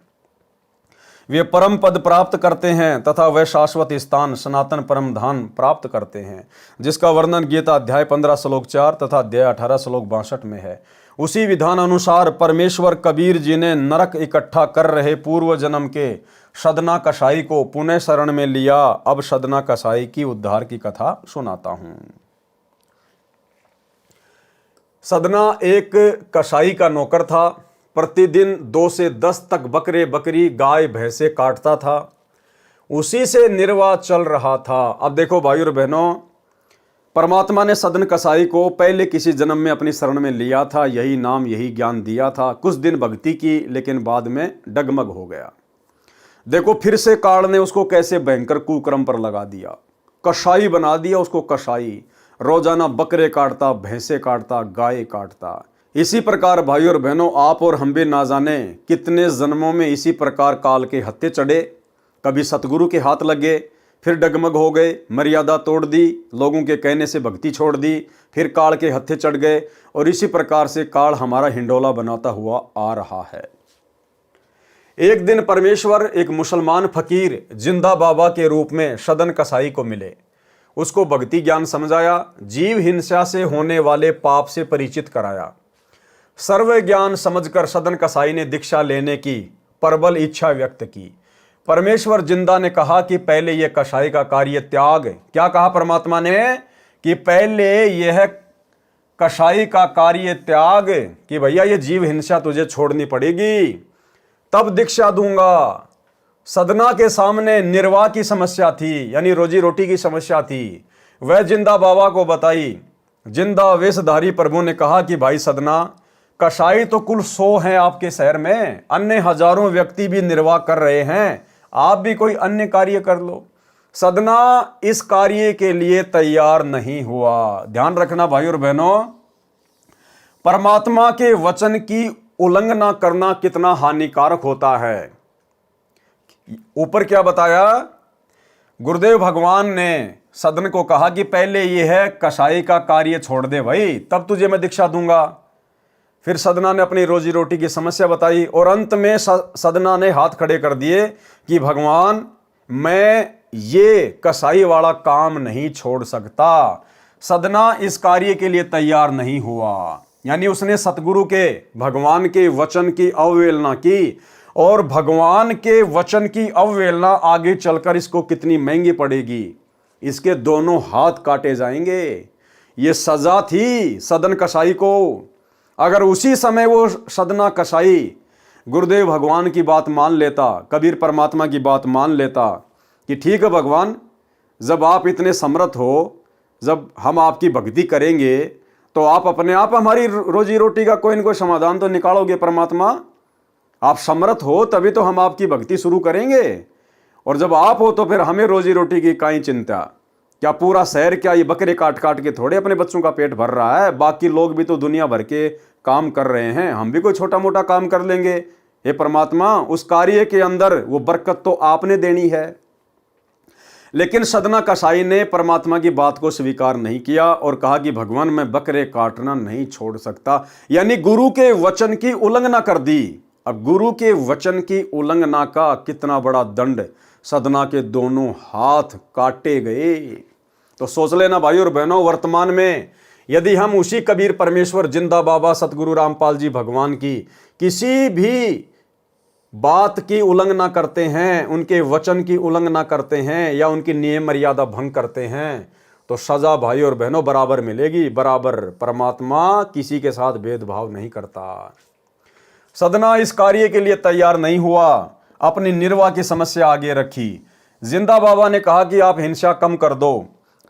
वे परम पद प्राप्त करते हैं तथा वह शाश्वत स्थान सनातन परम धाम प्राप्त करते हैं, जिसका वर्णन गीता अध्याय 15 श्लोक 4 तथा अध्याय 18 श्लोक 62 में है। उसी विधान अनुसार परमेश्वर कबीर जी ने नरक इकट्ठा कर रहे पूर्व जन्म के सदना कसाई को पुनः शरण में लिया। अब सदना कसाई की उद्धार की कथा सुनाता हूं। सदना एक कसाई का नौकर था। प्रतिदिन 2 से 10 तक बकरे बकरी गाय भैंसे काटता था, उसी से निर्वाह चल रहा था। अब देखो भाइयों और बहनों, परमात्मा ने सदन कसाई को पहले किसी जन्म में अपनी शरण में लिया था, यही नाम यही ज्ञान दिया था, कुछ दिन भक्ति की, लेकिन बाद में डगमग हो गया। देखो फिर से काल ने उसको कैसे भयंकर कुक्रम पर लगा दिया, कसाई बना दिया उसको कसाई। रोजाना बकरे काटता, भैंसे काटता, गाय काटता। इसी प्रकार भाइयों और बहनों, आप और हम भी ना जाने कितने जन्मों में इसी प्रकार काल के हत्थे चढ़े। कभी सतगुरु के हाथ लगे, फिर डगमग हो गए, मर्यादा तोड़ दी, लोगों के कहने से भक्ति छोड़ दी, फिर काल के हत्थे चढ़ गए, और इसी प्रकार से काल हमारा हिंडोला बनाता हुआ आ रहा है। एक दिन परमेश्वर एक मुसलमान फकीर जिंदा बाबा के रूप में सदन कसाई को मिले। उसको भक्ति ज्ञान समझाया, जीव हिंसा से होने वाले पाप से परिचित कराया। सर्व ज्ञान समझकर सदन कसाई ने दीक्षा लेने की प्रबल इच्छा व्यक्त की। परमेश्वर जिंदा ने कहा कि पहले यह कसाई का कार्य त्याग। क्या कहा परमात्मा ने? कि पहले यह कसाई का कार्य त्याग, कि भैया ये जीव हिंसा तुझे छोड़नी पड़ेगी, तब दीक्षा दूंगा। सदना के सामने निर्वाह की समस्या थी, यानी रोजी रोटी की समस्या थी, वह जिंदा बाबा को बताई। जिंदा वेशधारी प्रभु ने कहा कि भाई सदना, कसाई तो कुल 100 हैं आपके शहर में, अन्य हजारों व्यक्ति भी निर्वाह कर रहे हैं, आप भी कोई अन्य कार्य कर लो। सदना इस कार्य के लिए तैयार नहीं हुआ। ध्यान रखना भाइयों और बहनों, परमात्मा के वचन की उल्लंघना करना कितना हानिकारक होता है। ऊपर क्या बताया? गुरुदेव भगवान ने सदन को कहा कि पहले यह कसाई का कार्य छोड़ दे भाई, तब तुझे मैं दीक्षा दूंगा। फिर सदना ने अपनी रोजी रोटी की समस्या बताई, और अंत में सदना ने हाथ खड़े कर दिए कि भगवान, मैं ये कसाई वाला काम नहीं छोड़ सकता। सदना इस कार्य के लिए तैयार नहीं हुआ, यानी उसने सतगुरु के, भगवान के वचन की अवहेलना की, और भगवान के वचन की अवहेलना आगे चलकर इसको कितनी महंगी पड़ेगी। इसके दोनों हाथ काटे जाएंगे। ये सजा थी सदन कसाई को। अगर उसी समय वो सदना कसाई गुरुदेव भगवान की बात मान लेता, कबीर परमात्मा की बात मान लेता कि ठीक है भगवान, जब आप इतने समर्थ हो, जब हम आपकी भक्ति करेंगे तो आप अपने आप हमारी रोजी रोटी का कोई न कोई समाधान तो निकालोगे परमात्मा। आप समर्थ हो तभी तो हम आपकी भक्ति शुरू करेंगे, और जब आप हो तो फिर हमें रोजी रोटी की काई चिंता। क्या पूरा शहर क्या ये बकरे काट काट के थोड़े अपने बच्चों का पेट भर रहा है? बाकी लोग भी तो दुनिया भर के काम कर रहे हैं, हम भी कोई छोटा मोटा काम कर लेंगे। हे परमात्मा, उस कार्य के अंदर वो बरकत तो आपने देनी है। लेकिन सदना कसाई ने परमात्मा की बात को स्वीकार नहीं किया और कहा कि भगवान मैं बकरे काटना नहीं छोड़ सकता, यानी गुरु के वचन की उल्लंघना कर दी। अब गुरु के वचन की उल्लंघना का कितना बड़ा दंड, सदना के दोनों हाथ काटे गए। तो सोच लेना भाई और बहनों, वर्तमान में यदि हम उसी कबीर परमेश्वर जिंदा बाबा सतगुरु रामपाल जी भगवान की किसी भी बात की उल्लंघना करते हैं, उनके वचन की उल्लंघना करते हैं या उनकी नियम मर्यादा भंग करते हैं, तो सजा भाई और बहनों बराबर मिलेगी, बराबर। परमात्मा किसी के साथ भेदभाव नहीं करता। सदना इस कार्य के लिए तैयार नहीं हुआ, अपनी निर्वाह की समस्या आगे रखी। जिंदा बाबा ने कहा कि आप हिंसा कम कर दो।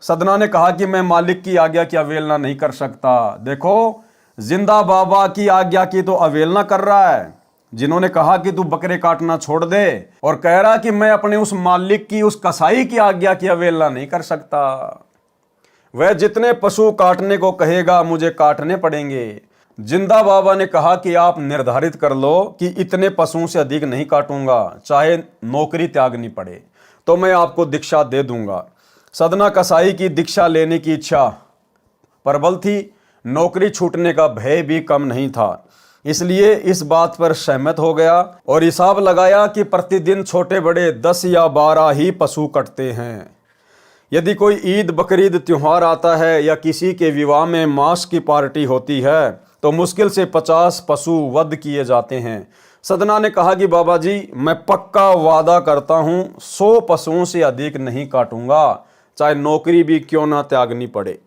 सदना ने कहा कि मैं मालिक की आज्ञा की अवहेलना नहीं कर सकता। देखो, जिंदा बाबा की आज्ञा की तो अवहेलना कर रहा है, जिन्होंने कहा कि तू बकरे काटना छोड़ दे, और कह रहा कि मैं अपने उस मालिक की, उस कसाई की आज्ञा की अवहेलना नहीं कर सकता। वह जितने पशु काटने को कहेगा मुझे काटने पड़ेंगे। जिंदा बाबा ने कहा कि आप निर्धारित कर लो कि इतने पशुओं से अधिक नहीं काटूंगा, चाहे नौकरी त्यागनी पड़े तो मैं आपको दीक्षा दे दूंगा। सदना कसाई की दीक्षा लेने की इच्छा प्रबल थी, नौकरी छूटने का भय भी कम नहीं था, इसलिए इस बात पर सहमत हो गया और हिसाब लगाया कि प्रतिदिन छोटे बड़े 10 या 12 ही पशु कटते हैं। यदि कोई ईद बकरीद त्योहार आता है या किसी के विवाह में मांस की पार्टी होती है तो मुश्किल से 50 पशु वध किए जाते हैं। सदना ने कहा कि बाबा जी, मैं पक्का वादा करता हूं 100 पशुओं से अधिक नहीं काटूंगा, चाहे नौकरी भी क्यों ना त्यागनी पड़े।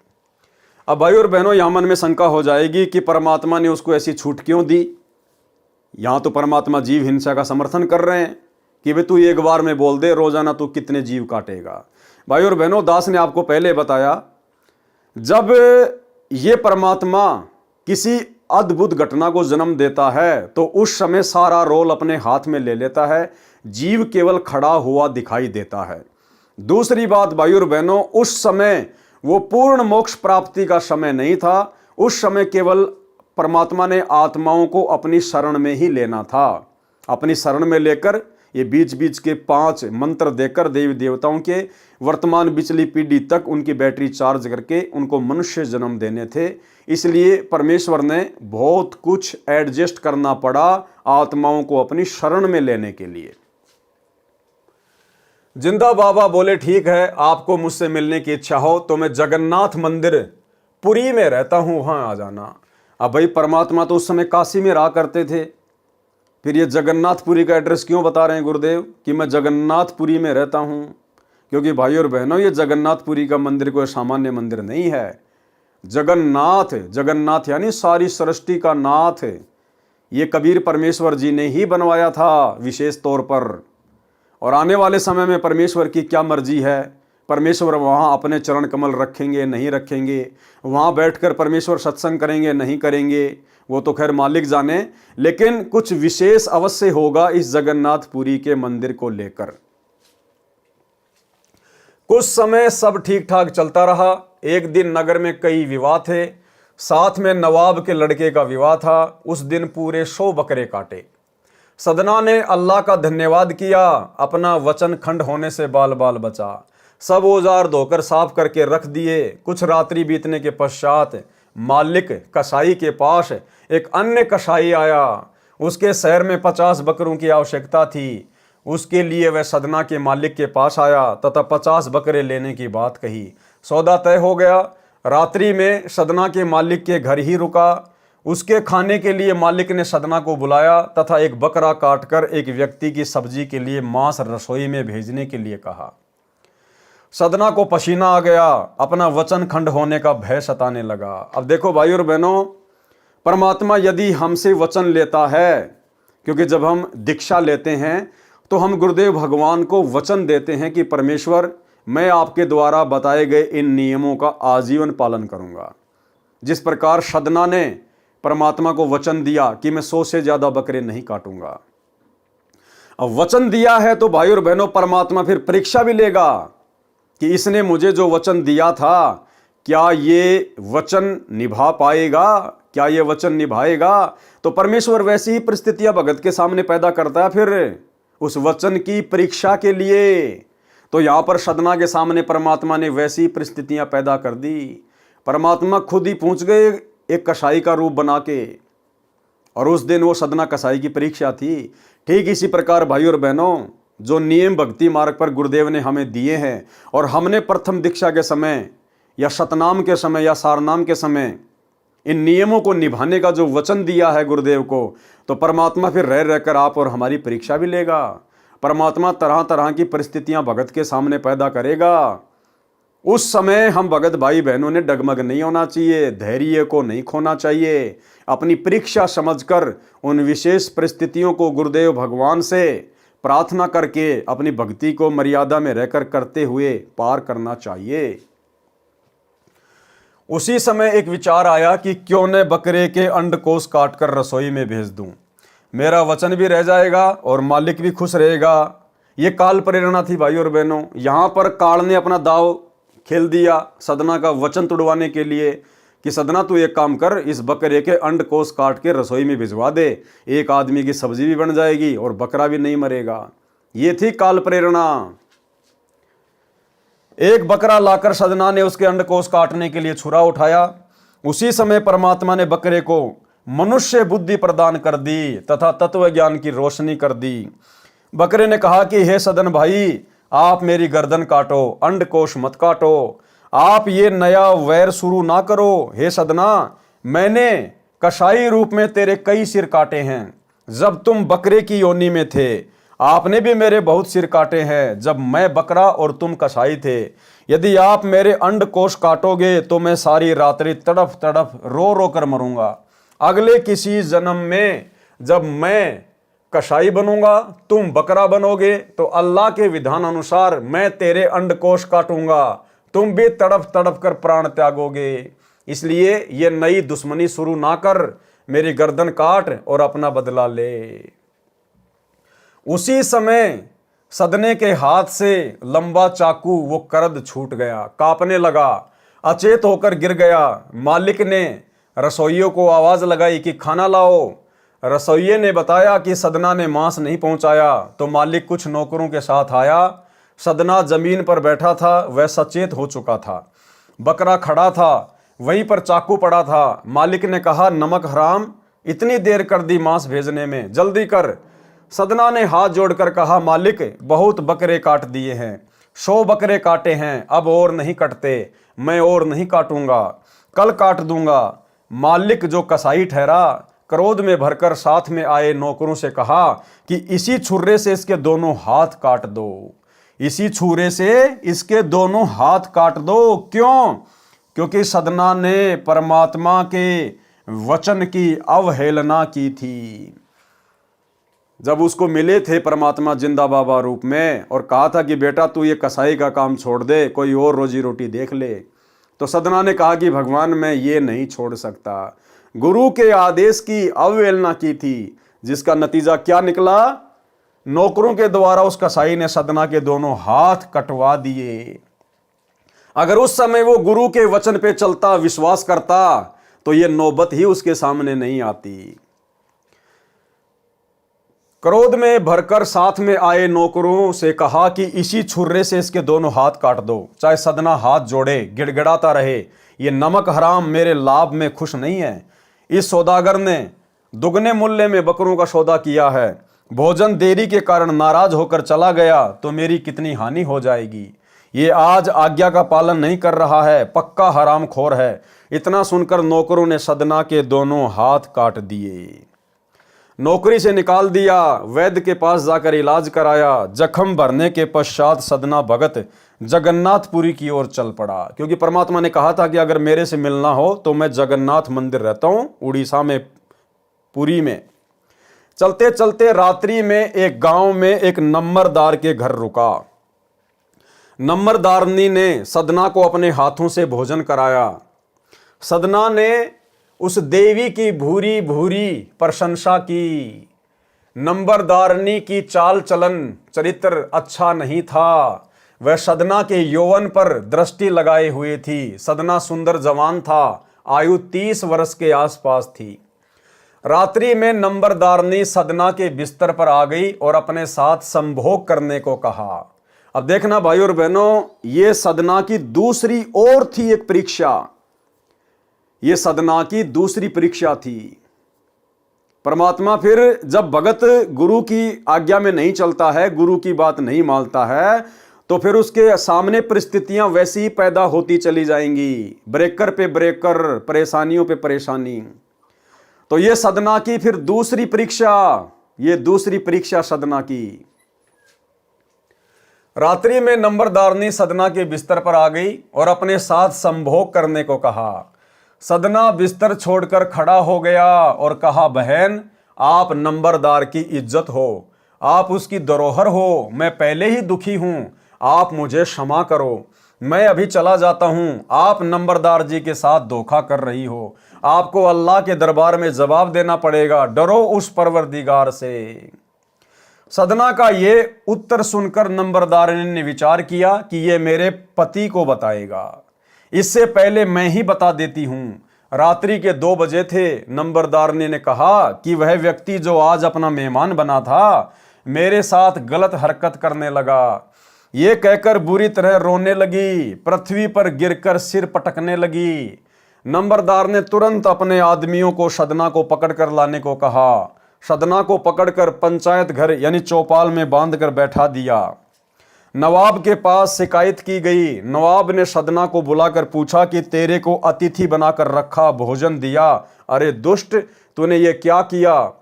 अब भाई और बहनों, यहां मन में शंका हो जाएगी कि परमात्मा ने उसको ऐसी छूट क्यों दी। यहां तो परमात्मा जीव हिंसा का समर्थन कर रहे हैं कि भाई तू एक बार में बोल दे रोजाना तू कितने जीव काटेगा। भाई और बहनों, दास ने आपको पहले बताया, जब ये परमात्मा किसी अद्भुत घटना को जन्म देता है तो उस समय सारा रोल अपने हाथ में ले लेता है, जीव केवल खड़ा हुआ दिखाई देता है। दूसरी बात भाई और बहनों, उस समय वो पूर्ण मोक्ष प्राप्ति का समय नहीं था, उस समय केवल परमात्मा ने आत्माओं को अपनी शरण में ही लेना था। अपनी शरण में लेकर ये बीच बीच के 5 मंत्र देकर देवी देवताओं के वर्तमान पिछली पीढ़ी तक उनकी बैटरी चार्ज करके उनको मनुष्य जन्म देने थे। इसलिए परमेश्वर ने बहुत कुछ एडजस्ट करना पड़ा आत्माओं को अपनी शरण में लेने के लिए। जिंदा बाबा बोले, ठीक है, आपको मुझसे मिलने की इच्छा हो तो मैं जगन्नाथ मंदिर पुरी में रहता हूं, वहां आ जाना। अब भाई परमात्मा तो उस समय काशी में रहा करते थे, फिर ये जगन्नाथपुरी का एड्रेस क्यों बता रहे हैं गुरुदेव कि मैं जगन्नाथपुरी में रहता हूं? क्योंकि भाई और बहनों, ये जगन्नाथपुरी का मंदिर कोई सामान्य मंदिर नहीं है। जगन्नाथ, जगन्नाथ यानी सारी सृष्टि का नाथ, ये कबीर परमेश्वर जी ने ही बनवाया था विशेष तौर पर। और आने वाले समय में परमेश्वर की क्या मर्जी है, परमेश्वर वहाँ अपने चरण कमल रखेंगे नहीं रखेंगे, वहाँ बैठकर परमेश्वर सत्संग करेंगे नहीं करेंगे, वो तो खैर मालिक जाने, लेकिन कुछ विशेष अवश्य होगा इस जगन्नाथपुरी के मंदिर को लेकर। कुछ समय सब ठीक ठाक चलता रहा। एक दिन नगर में कई विवाह थे, साथ में नवाब के लड़के का विवाह था। उस दिन पूरे 100 बकरे काटे। सदना ने अल्लाह का धन्यवाद किया, अपना वचन खंड होने से बाल बाल बचा। सब औजार धोकर साफ करके रख दिए। कुछ रात्रि बीतने के पश्चात मालिक कसाई के पास एक अन्य कसाई आया। उसके शहर में 50 बकरों की आवश्यकता थी। उसके लिए वह सदना के मालिक के पास आया तथा 50 बकरे लेने की बात कही। सौदा तय हो गया। रात्रि में सदना के मालिक के घर ही रुका। उसके खाने के लिए मालिक ने सदना को बुलाया तथा एक बकरा काटकर एक व्यक्ति की सब्जी के लिए मांस रसोई में भेजने के लिए कहा। सदना को पसीना आ गया, अपना वचन खंड होने का भय सताने लगा। अब देखो भाई और बहनों, परमात्मा यदि हमसे वचन लेता है क्योंकि जब हम दीक्षा लेते हैं तो हम गुरुदेव भगवान को वचन देते हैं कि परमेश्वर, मैं आपके द्वारा बताए गए इन नियमों का आजीवन पालन करूंगा। जिस प्रकार सदना ने परमात्मा को वचन दिया कि मैं 100 से ज़्यादा बकरे नहीं काटूंगा। अब वचन दिया है तो भाई और बहनों, परमात्मा फिर परीक्षा भी लेगा कि इसने मुझे जो वचन दिया था, क्या ये वचन निभा पाएगा, क्या ये वचन निभाएगा। तो परमेश्वर वैसी ही परिस्थितियां भगत के सामने पैदा करता है फिर उस वचन की परीक्षा के लिए। तो यहां पर सदना के सामने परमात्मा ने वैसी परिस्थितियां पैदा कर दी। परमात्मा खुद ही पहुंच गए एक कसाई का रूप बना के, और उस दिन वो सदना कसाई की परीक्षा थी। ठीक इसी प्रकार भाई और बहनों, जो नियम भक्ति मार्ग पर गुरुदेव ने हमें दिए हैं और हमने प्रथम दीक्षा के समय या शतनाम के समय या सारनाम के समय इन नियमों को निभाने का जो वचन दिया है गुरुदेव को, तो परमात्मा फिर रह रहकर आप और हमारी परीक्षा भी लेगा। परमात्मा तरह तरह की परिस्थितियां भगत के सामने पैदा करेगा। उस समय हम भगत भाई बहनों ने डगमग नहीं होना चाहिए, धैर्य को नहीं खोना चाहिए। अपनी परीक्षा समझकर उन विशेष परिस्थितियों को गुरुदेव भगवान से प्रार्थना करके अपनी भक्ति को मर्यादा में रहकर करते हुए पार करना चाहिए। उसी समय एक विचार आया कि क्यों न बकरे के अंडकोश काटकर रसोई में भेज दूं, मेरा वचन भी रह जाएगा और मालिक भी खुश रहेगा। ये काल प्रेरणा थी भाई और बहनों। यहाँ पर काल ने अपना दाव खेल दिया सदना का वचन तुड़वाने के लिए कि सदना तू एक काम कर, इस बकरे के अंडकोश काट के रसोई में भिजवा दे, एक आदमी की सब्जी भी बन जाएगी और बकरा भी नहीं मरेगा। ये थी काल प्रेरणा। एक बकरा लाकर सदना ने उसके अंडकोश काटने के लिए छुरा उठाया। उसी समय परमात्मा ने बकरे को मनुष्य बुद्धि प्रदान कर दी तथा तत्व ज्ञान की रोशनी कर दी। बकरे ने कहा कि हे सदन भाई, आप मेरी गर्दन काटो, अंडकोश मत काटो, आप ये नया वैर शुरू ना करो। हे सदना, मैंने कसाई रूप में तेरे कई सिर काटे हैं। जब तुम बकरे की योनि में थे आपने भी मेरे बहुत सिर काटे हैं, जब मैं बकरा और तुम कसाई थे। यदि आप मेरे अंडकोश काटोगे तो मैं सारी रात्रि तड़फ तड़फ रो रो कर मरूंगा। अगले किसी जन्म में जब मैं कसाई बनूंगा, तुम बकरा बनोगे, तो अल्लाह के विधान अनुसार मैं तेरे अंडकोश काटूंगा, तुम भी तड़प तड़प कर प्राण त्यागोगे। इसलिए ये नई दुश्मनी शुरू ना कर, मेरी गर्दन काट और अपना बदला ले। उसी समय सदने के हाथ से लंबा चाकू वो करद छूट गया, कांपने लगा, अचेत होकर गिर गया। मालिक ने रसोइयों को आवाज लगाई कि खाना लाओ। रसोइये ने बताया कि सदना ने मांस नहीं पहुंचाया, तो मालिक कुछ नौकरों के साथ आया। सदना जमीन पर बैठा था, वह सचेत हो चुका था। बकरा खड़ा था, वहीं पर चाकू पड़ा था। मालिक ने कहा, नमक हराम, इतनी देर कर दी मांस भेजने में, जल्दी कर। सदना ने हाथ जोड़कर कहा, मालिक बहुत बकरे काट दिए हैं, 100 बकरे काटे हैं, अब और नहीं कटते, मैं और नहीं काटूंगा, कल काट दूंगा। मालिक जो कसाई ठहरा, क्रोध में भरकर साथ में आए नौकरों से कहा कि इसी छुरे से इसके दोनों हाथ काट दो, इसी छुरे से इसके दोनों हाथ काट दो। क्यों? क्योंकि सदना ने परमात्मा के वचन की अवहेलना की थी। जब उसको मिले थे परमात्मा जिंदा बाबा रूप में और कहा था कि बेटा तू ये कसाई का काम छोड़ दे, कोई और रोजी रोटी देख ले, तो सदना ने कहा कि भगवान मैं ये नहीं छोड़ सकता। गुरु के आदेश की अवहेलना की थी, जिसका नतीजा क्या निकला? नौकरों के द्वारा उस कसाई ने सदना के दोनों हाथ कटवा दिए। अगर उस समय वो गुरु के वचन पे चलता, विश्वास करता, तो ये नौबत ही उसके सामने नहीं आती। क्रोध में भरकर साथ में आए नौकरों से कहा कि इसी छुरे से इसके दोनों हाथ काट दो। चाहे सदना हाथ जोड़े, गिड़गिड़ाता रहे, ये नमक हराम मेरे लाभ में खुश नहीं है। इस सौदागर ने दुगने मूल्य में बकरों का सौदा किया है, भोजन देरी के कारण नाराज होकर चला गया तो मेरी कितनी हानि हो जाएगी। ये आज आज्ञा का पालन नहीं कर रहा है, पक्का हरामखोर है। इतना सुनकर नौकरों ने सदना के दोनों हाथ काट दिए, नौकरी से निकाल दिया, वैद्य के पास जाकर इलाज कराया। जख्म भरने के पश्चात सदना भगत जगन्नाथपुरी की ओर चल पड़ा, क्योंकि परमात्मा ने कहा था कि अगर मेरे से मिलना हो तो मैं जगन्नाथ मंदिर रहता हूँ उड़ीसा में, पुरी में। चलते चलते रात्रि में एक गांव में एक नंबरदार के घर रुका। नंबरदारनी ने सदना को अपने हाथों से भोजन कराया। सदना ने उस देवी की भूरी भूरी प्रशंसा की। नंबरदारनी की चाल चलन चरित्र अच्छा नहीं था। वह सदना के यौवन पर दृष्टि लगाए हुए थी। सदना सुंदर जवान था, आयु 30 वर्ष के आसपास थी। रात्रि में नंबरदारनी सदना के बिस्तर पर आ गई और अपने साथ संभोग करने को कहा। अब देखना भाई और बहनों, ये सदना की दूसरी ओर थी एक परीक्षा। ये सदना की दूसरी परीक्षा थी। परमात्मा फिर जब भगत गुरु की आज्ञा में नहीं चलता है, गुरु की बात नहीं मानता है, तो फिर उसके सामने परिस्थितियां वैसी ही पैदा होती चली जाएंगी, ब्रेकर पे ब्रेकर, परेशानियों पे परेशानी। तो ये सदना की फिर दूसरी परीक्षा, ये दूसरी परीक्षा सदना की। रात्रि में नंबरदारनी सदना के बिस्तर पर आ गई और अपने साथ संभोग करने को कहा। सदना बिस्तर छोड़कर खड़ा हो गया और कहा, बहन, आप नंबरदार की इज्जत हो, आप उसकी धरोहर हो। मैं पहले ही दुखी हूं, आप मुझे क्षमा करो। मैं अभी चला जाता हूं। आप नंबरदार जी के साथ धोखा कर रही हो। आपको अल्लाह के दरबार में जवाब देना पड़ेगा। डरो उस परवरदिगार से। सदना का ये उत्तर सुनकर नंबरदारनी ने विचार किया कि ये मेरे पति को बताएगा, इससे पहले मैं ही बता देती हूं। रात्रि के 2 बजे थे। नंबरदारनी ने कहा कि वह व्यक्ति जो आज अपना मेहमान बना था, मेरे साथ गलत हरकत करने लगा। ये कहकर बुरी तरह रोने लगी, पृथ्वी पर गिरकर सिर पटकने लगी। नंबरदार ने तुरंत अपने आदमियों को सदना को पकड़कर लाने को कहा। सदना को पकड़कर पंचायत घर यानी चौपाल में बांधकर बैठा दिया। नवाब के पास शिकायत की गई। नवाब ने सदना को बुलाकर पूछा कि तेरे को अतिथि बनाकर रखा, भोजन दिया, अरे दुष्ट, तूने ये क्या किया?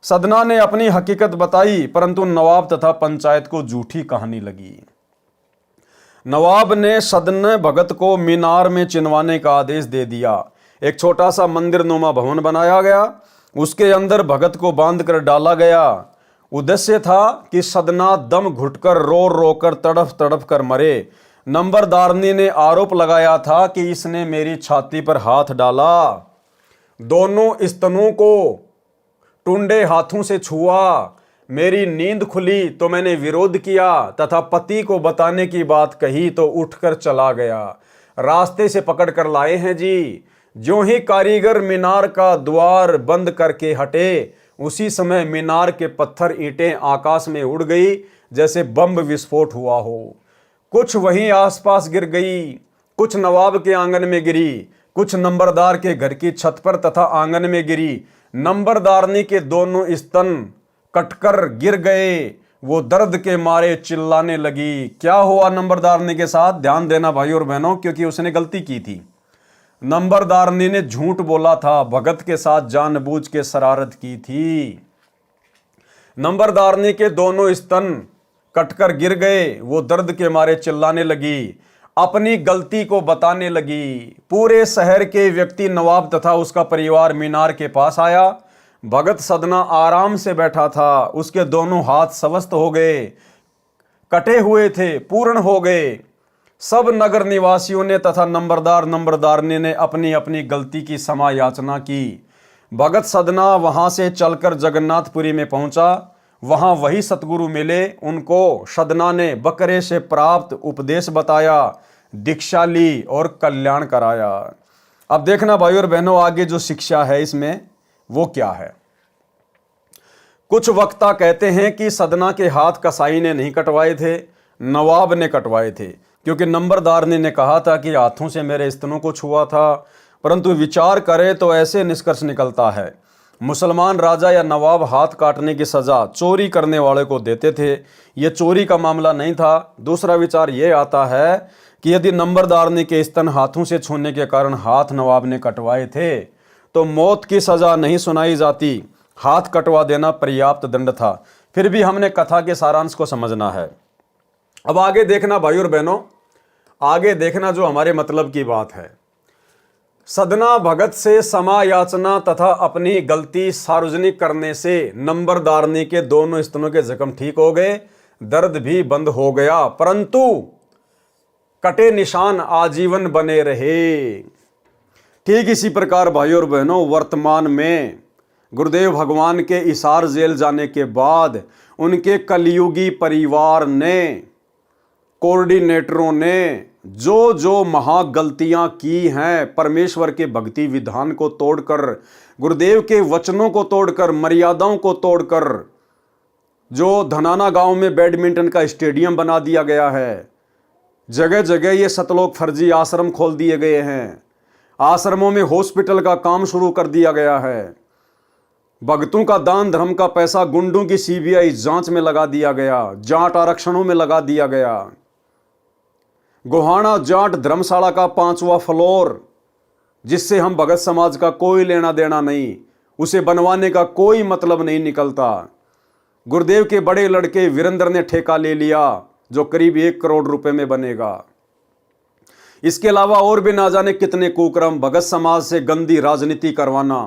सदना ने अपनी हकीकत बताई, परंतु नवाब तथा पंचायत को झूठी कहानी लगी। नवाब ने सदन भगत को मीनार में चिनवाने का आदेश दे दिया। एक छोटा सा मंदिर नुमा भवन बनाया गया, उसके अंदर भगत को बांधकर डाला गया। उद्देश्य था कि सदना दम घुटकर रो रो कर तड़फ तड़फ कर मरे। नंबरदारनी ने आरोप लगाया था कि इसने मेरी छाती पर हाथ डाला, दोनों स्तनों को टुंडे हाथों से छुआ। मेरी नींद खुली तो मैंने विरोध किया तथा पति को बताने की बात कही तो उठकर चला गया। रास्ते से पकड़ कर लाए हैं जी। ज्यों ही कारीगर मीनार का द्वार बंद करके हटे, उसी समय मीनार के पत्थर ईंटें आकाश में उड़ गई जैसे बम विस्फोट हुआ हो। कुछ वहीं आसपास गिर गई, कुछ नवाब के आंगन में गिरी, कुछ नंबरदार के घर की छत पर तथा आंगन में गिरी। नंबरदारनी के दोनों स्तन कटकर गिर गए। वो दर्द के मारे चिल्लाने लगी। क्या हुआ नंबरदारनी के साथ? ध्यान देना भाई और बहनों, क्योंकि उसने गलती की थी। नंबरदारनी ने झूठ बोला था, भगत के साथ जानबूझ के शरारत की थी। नंबरदारनी के दोनों स्तन कटकर गिर गए। वो दर्द के मारे चिल्लाने लगी, अपनी गलती को बताने लगी। पूरे शहर के व्यक्ति, नवाब तथा उसका परिवार मीनार के पास आया। भगत सदना आराम से बैठा था। उसके दोनों हाथ स्वस्थ हो गए, कटे हुए थे, पूर्ण हो गए। सब नगर निवासियों ने तथा नंबरदारनी ने अपनी अपनी गलती की क्षमा याचना की। भगत सदना वहां से चलकर जगन्नाथपुरी में पहुंचा। वहां वही सतगुरु मिले। उनको सदना ने बकरे से प्राप्त उपदेश बताया, दीक्षा ली और कल्याण कराया। अब देखना भाई और बहनों, आगे जो शिक्षा है इसमें वो क्या है। कुछ वक्ता कहते हैं कि सदना के हाथ कसाई ने नहीं कटवाए थे, नवाब ने कटवाए थे, क्योंकि नंबरदारनी ने कहा था कि हाथों से मेरे स्तनों को छुआ था। परंतु विचार करें तो ऐसे निष्कर्ष निकलता है, मुसलमान राजा या नवाब हाथ काटने की सजा चोरी करने वाले को देते थे। ये चोरी का मामला नहीं था। दूसरा विचार ये आता है कि यदि नंबरदारनी के स्तन हाथों से छूने के कारण हाथ नवाब ने कटवाए थे तो मौत की सजा नहीं सुनाई जाती, हाथ कटवा देना पर्याप्त दंड था। फिर भी हमने कथा के सारांश को समझना है। अब आगे देखना भाई और बहनों, आगे देखना जो हमारे मतलब की बात है। सदना भगत से क्षमा याचना तथा अपनी गलती सार्वजनिक करने से नंबरदारनी के दोनों स्तनों के जख्म ठीक हो गए, दर्द भी बंद हो गया, परंतु कटे निशान आजीवन बने रहे। ठीक इसी प्रकार भाइयों और बहनों, वर्तमान में गुरुदेव भगवान के हिसार जेल जाने के बाद उनके कलयुगी परिवार ने, कोऑर्डिनेटरों ने जो जो महागलतियां की हैं, परमेश्वर के भक्ति विधान को तोड़कर, गुरुदेव के वचनों को तोड़कर, मर्यादाओं को तोड़कर, जो धनाना गांव में बैडमिंटन का स्टेडियम बना दिया गया है, जगह जगह ये सतलोक फर्जी आश्रम खोल दिए गए हैं, आश्रमों में हॉस्पिटल का काम शुरू कर दिया गया है, भक्तों का दान धर्म का पैसा गुंडों की सीबीआई जांच में लगा दिया गया, जाट आरक्षणों में लगा दिया गया, गोहाना जाट धर्मशाला का 5वां फ्लोर, जिससे हम भगत समाज का कोई लेना देना नहीं, उसे बनवाने का कोई मतलब नहीं निकलता, गुरुदेव के बड़े लड़के वीरेंद्र ने ठेका ले लिया, जो करीब 1 करोड़ रुपए में बनेगा। इसके अलावा और भी ना जाने कितने कुक्रम, भगत समाज से गंदी राजनीति करवाना,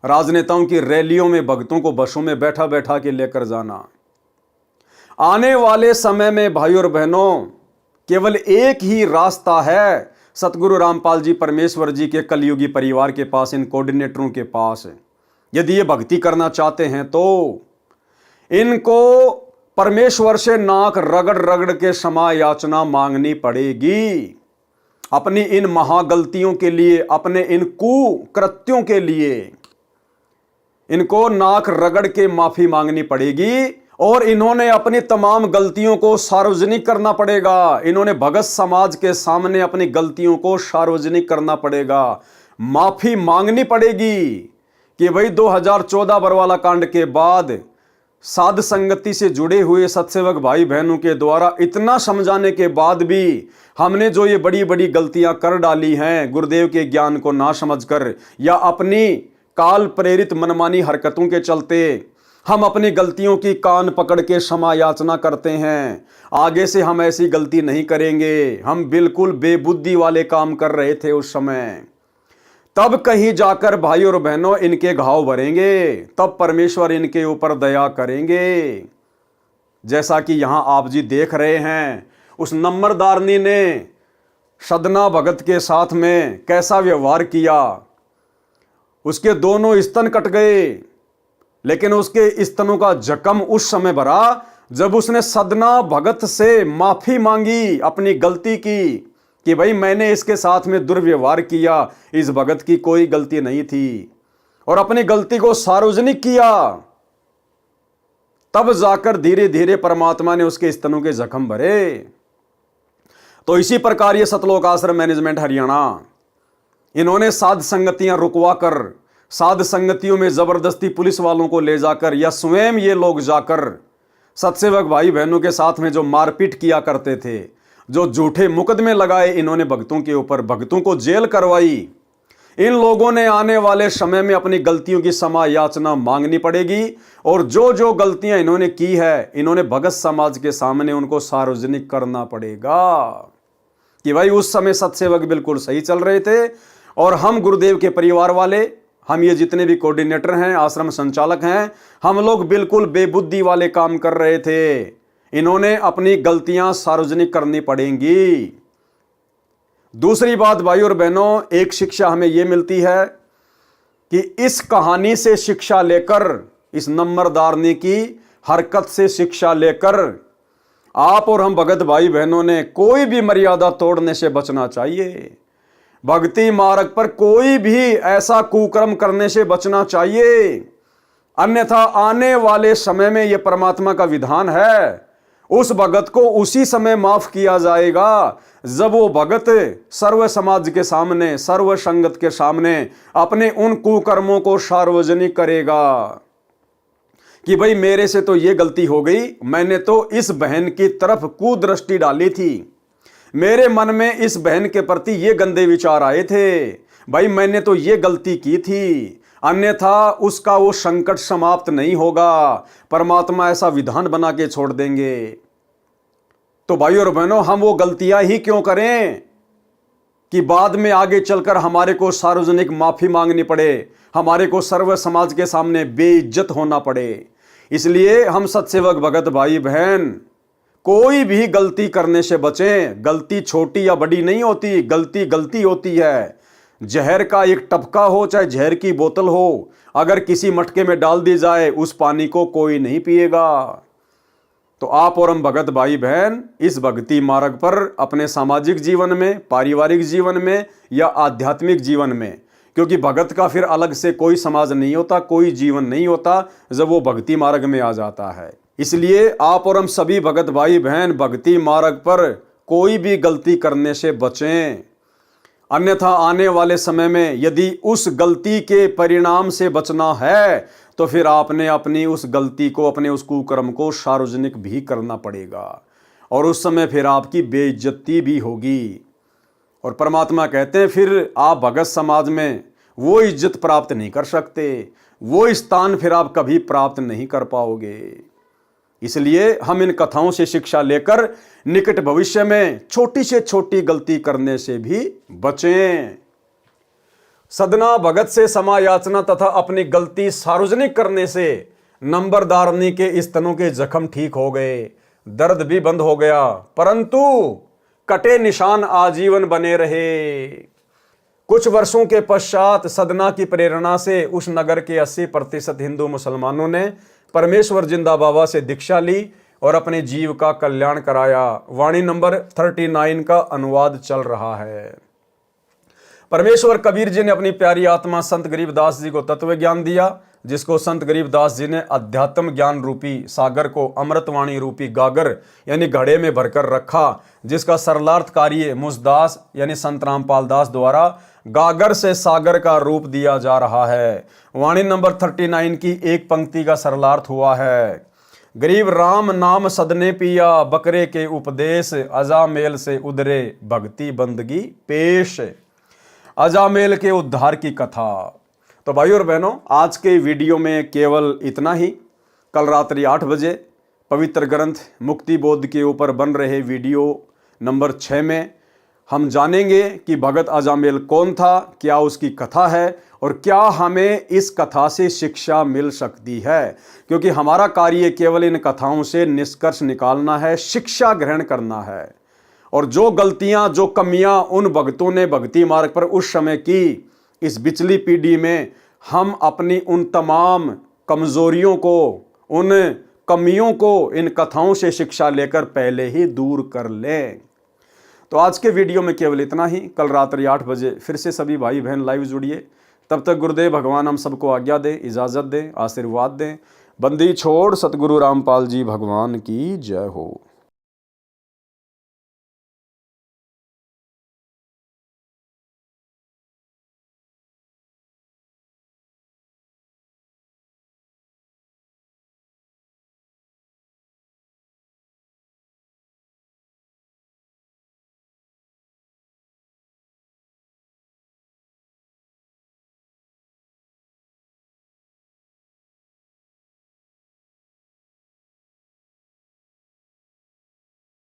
राजनेताओं की रैलियों में भक्तों को बसों में बैठा बैठा के लेकर जाना। आने वाले समय में भाइयों और बहनों, केवल एक ही रास्ता है सतगुरु रामपाल जी परमेश्वर जी के कलयुगी परिवार के पास, इन कोऑर्डिनेटरों के पास। यदि ये भक्ति करना चाहते हैं तो इनको परमेश्वर से नाक रगड़ रगड़ के क्षमा याचना मांगनी पड़ेगी, अपनी इन महागलतियों के लिए, अपने इन कुकृत्यों के लिए इनको नाक रगड़ के माफी मांगनी पड़ेगी, और इन्होंने अपनी तमाम गलतियों को सार्वजनिक करना पड़ेगा। इन्होंने भगत समाज के सामने अपनी गलतियों को सार्वजनिक करना पड़ेगा, माफी मांगनी पड़ेगी कि भाई 2014 बरवाला कांड के बाद साध संगति से जुड़े हुए सत्सेवक भाई बहनों के द्वारा इतना समझाने के बाद भी हमने जो ये बड़ी बड़ी गलतियां कर डाली हैं, गुरुदेव के ज्ञान को ना समझकर या अपनी काल प्रेरित मनमानी हरकतों के चलते हम अपनी गलतियों की कान पकड़ के क्षमा याचना करते हैं। आगे से हम ऐसी गलती नहीं करेंगे, हम बिल्कुल बेबुद्धि वाले काम कर रहे थे उस समय। तब कहीं जाकर भाई और बहनों इनके घाव भरेंगे, तब परमेश्वर इनके ऊपर दया करेंगे। जैसा कि यहां आप जी देख रहे हैं, उस नंबरदारनी ने सदना भगत के साथ में कैसा व्यवहार किया। उसके दोनों स्तन कट गए, लेकिन उसके स्तनों का जख्म उस समय भरा जब उसने सदना भगत से माफी मांगी अपनी गलती की कि भाई मैंने इसके साथ में दुर्व्यवहार किया, इस भगत की कोई गलती नहीं थी, और अपनी गलती को सार्वजनिक किया। तब जाकर धीरे धीरे परमात्मा ने उसके स्तनों के जख्म भरे। तो इसी प्रकार ये सतलोक आश्रम मैनेजमेंट हरियाणा, इन्होंने साध संगतियां रुकवा कर, साध संगतियों में जबरदस्ती पुलिस वालों को ले जाकर या स्वयं ये लोग जाकर सत्सेवक भाई बहनों के साथ में जो मारपीट किया करते थे, जो झूठे मुकदमे लगाए इन्होंने भक्तों के ऊपर, भक्तों को जेल करवाई। इन लोगों ने आने वाले समय में अपनी गलतियों की क्षमा याचना मांगनी पड़ेगी, और जो जो गलतियां इन्होंने की है, इन्होंने भगत समाज के सामने उनको सार्वजनिक करना पड़ेगा कि भाई उस समय सत्सेवक बिल्कुल सही चल रहे थे, और हम गुरुदेव के परिवार वाले, हम ये जितने भी कोऑर्डिनेटर हैं, आश्रम संचालक हैं, हम लोग बिल्कुल बेबुद्धि वाले काम कर रहे थे। इन्होंने अपनी गलतियां सार्वजनिक करनी पड़ेंगी। दूसरी बात भाई और बहनों, एक शिक्षा हमें यह मिलती है कि इस कहानी से शिक्षा लेकर, इस नंबरदारनी की हरकत से शिक्षा लेकर आप और हम भगत भाई बहनों ने कोई भी मर्यादा तोड़ने से बचना चाहिए। भक्ति मार्ग पर कोई भी ऐसा कुकर्म करने से बचना चाहिए, अन्यथा आने वाले समय में यह परमात्मा का विधान है, उस भगत को उसी समय माफ किया जाएगा जब वो भगत सर्व समाज के सामने, सर्व संगत के सामने अपने उन कुकर्मों को सार्वजनिक करेगा कि भाई मेरे से तो ये गलती हो गई, मैंने तो इस बहन की तरफ कुदृष्टि डाली थी, मेरे मन में इस बहन के प्रति ये गंदे विचार आए थे, भाई मैंने तो ये गलती की थी, अन्यथा उसका वो संकट समाप्त नहीं होगा, परमात्मा ऐसा विधान बना के छोड़ देंगे। तो भाई और बहनों, हम वो गलतियां ही क्यों करें कि बाद में आगे चलकर हमारे को सार्वजनिक माफी मांगनी पड़े, हमारे को सर्व समाज के सामने बेइज्जत होना पड़े। इसलिए हम सत्सेवक भगत भाई बहन कोई भी गलती करने से बचें। गलती छोटी या बड़ी नहीं होती, गलती गलती होती है। जहर का एक टपका हो चाहे जहर की बोतल हो, अगर किसी मटके में डाल दी जाए उस पानी को कोई नहीं पिएगा। तो आप और हम भगत भाई बहन इस भक्ति मार्ग पर अपने सामाजिक जीवन में, पारिवारिक जीवन में या आध्यात्मिक जीवन में, क्योंकि भगत का फिर अलग से कोई समाज नहीं होता, कोई जीवन नहीं होता जब वो भक्ति मार्ग में आ जाता है। इसलिए आप और हम सभी भगत भाई बहन भक्ति मार्ग पर कोई भी गलती करने से बचें, अन्यथा आने वाले समय में यदि उस गलती के परिणाम से बचना है तो फिर आपने अपनी उस गलती को, अपने उस कुकर्म को सार्वजनिक भी करना पड़ेगा और उस समय फिर आपकी बेइज्जती भी होगी। और परमात्मा कहते हैं फिर आप भगत समाज में वो इज्जत प्राप्त नहीं कर सकते, वो स्थान फिर आप कभी प्राप्त नहीं कर पाओगे। इसलिए हम इन कथाओं से शिक्षा लेकर निकट भविष्य में छोटी से छोटी गलती करने से भी बचें। सदना भगत से समायाचना तथा अपनी गलती सार्वजनिक करने से नंबरदारनी के स्तनों के जख्म ठीक हो गए, दर्द भी बंद हो गया, परंतु कटे निशान आजीवन बने रहे। कुछ वर्षों के पश्चात सदना की प्रेरणा से उस नगर के 80% हिंदू मुसलमानों ने परमेश्वर जिंदा बाबा से दीक्षा ली और अपने जीव का कल्याण कराया। वाणी नंबर 39 का अनुवाद चल रहा है। परमेश्वर कबीर जी ने अपनी प्यारी आत्मा संत गरीबदास जी को तत्व ज्ञान दिया, जिसको संत गरीबदास जी ने अध्यात्म ज्ञान रूपी सागर को अमृतवाणी रूपी गागर यानी घड़े में भरकर रखा, जिसका सरलार्थ कार्य मुझदास यानी संत रामपाल दास द्वारा गागर से सागर का रूप दिया जा रहा है। वाणी नंबर 39 की एक पंक्ति का सरलार्थ हुआ है, गरीब राम नाम सदने पिया, बकरे के उपदेश, अजामेल से उदरे भक्ति बंदगी पेश। अजामेल के उद्धार की कथा। तो भाई और बहनों, आज के वीडियो में केवल इतना ही। कल रात्रि 8 बजे पवित्र ग्रंथ मुक्ति बोध के ऊपर बन रहे वीडियो नंबर 6 में हम जानेंगे कि भगत अजामेल कौन था, क्या उसकी कथा है और क्या हमें इस कथा से शिक्षा मिल सकती है। क्योंकि हमारा कार्य केवल इन कथाओं से निष्कर्ष निकालना है, शिक्षा ग्रहण करना है। और जो गलतियां, जो कमियां उन भक्तों ने भक्ति मार्ग पर उस समय की, इस बिचली पीढ़ी में हम अपनी उन तमाम कमजोरियों को, उन कमियों को इन कथाओं से शिक्षा लेकर पहले ही दूर कर लें। तो आज के वीडियो में केवल इतना ही। कल रात्रि 8 बजे फिर से सभी भाई बहन लाइव जुड़िए। तब तक गुरुदेव भगवान हम सबको आज्ञा दे, इजाज़त दें, आशीर्वाद दें। बंदी छोड़ सतगुरु रामपाल जी भगवान की जय हो।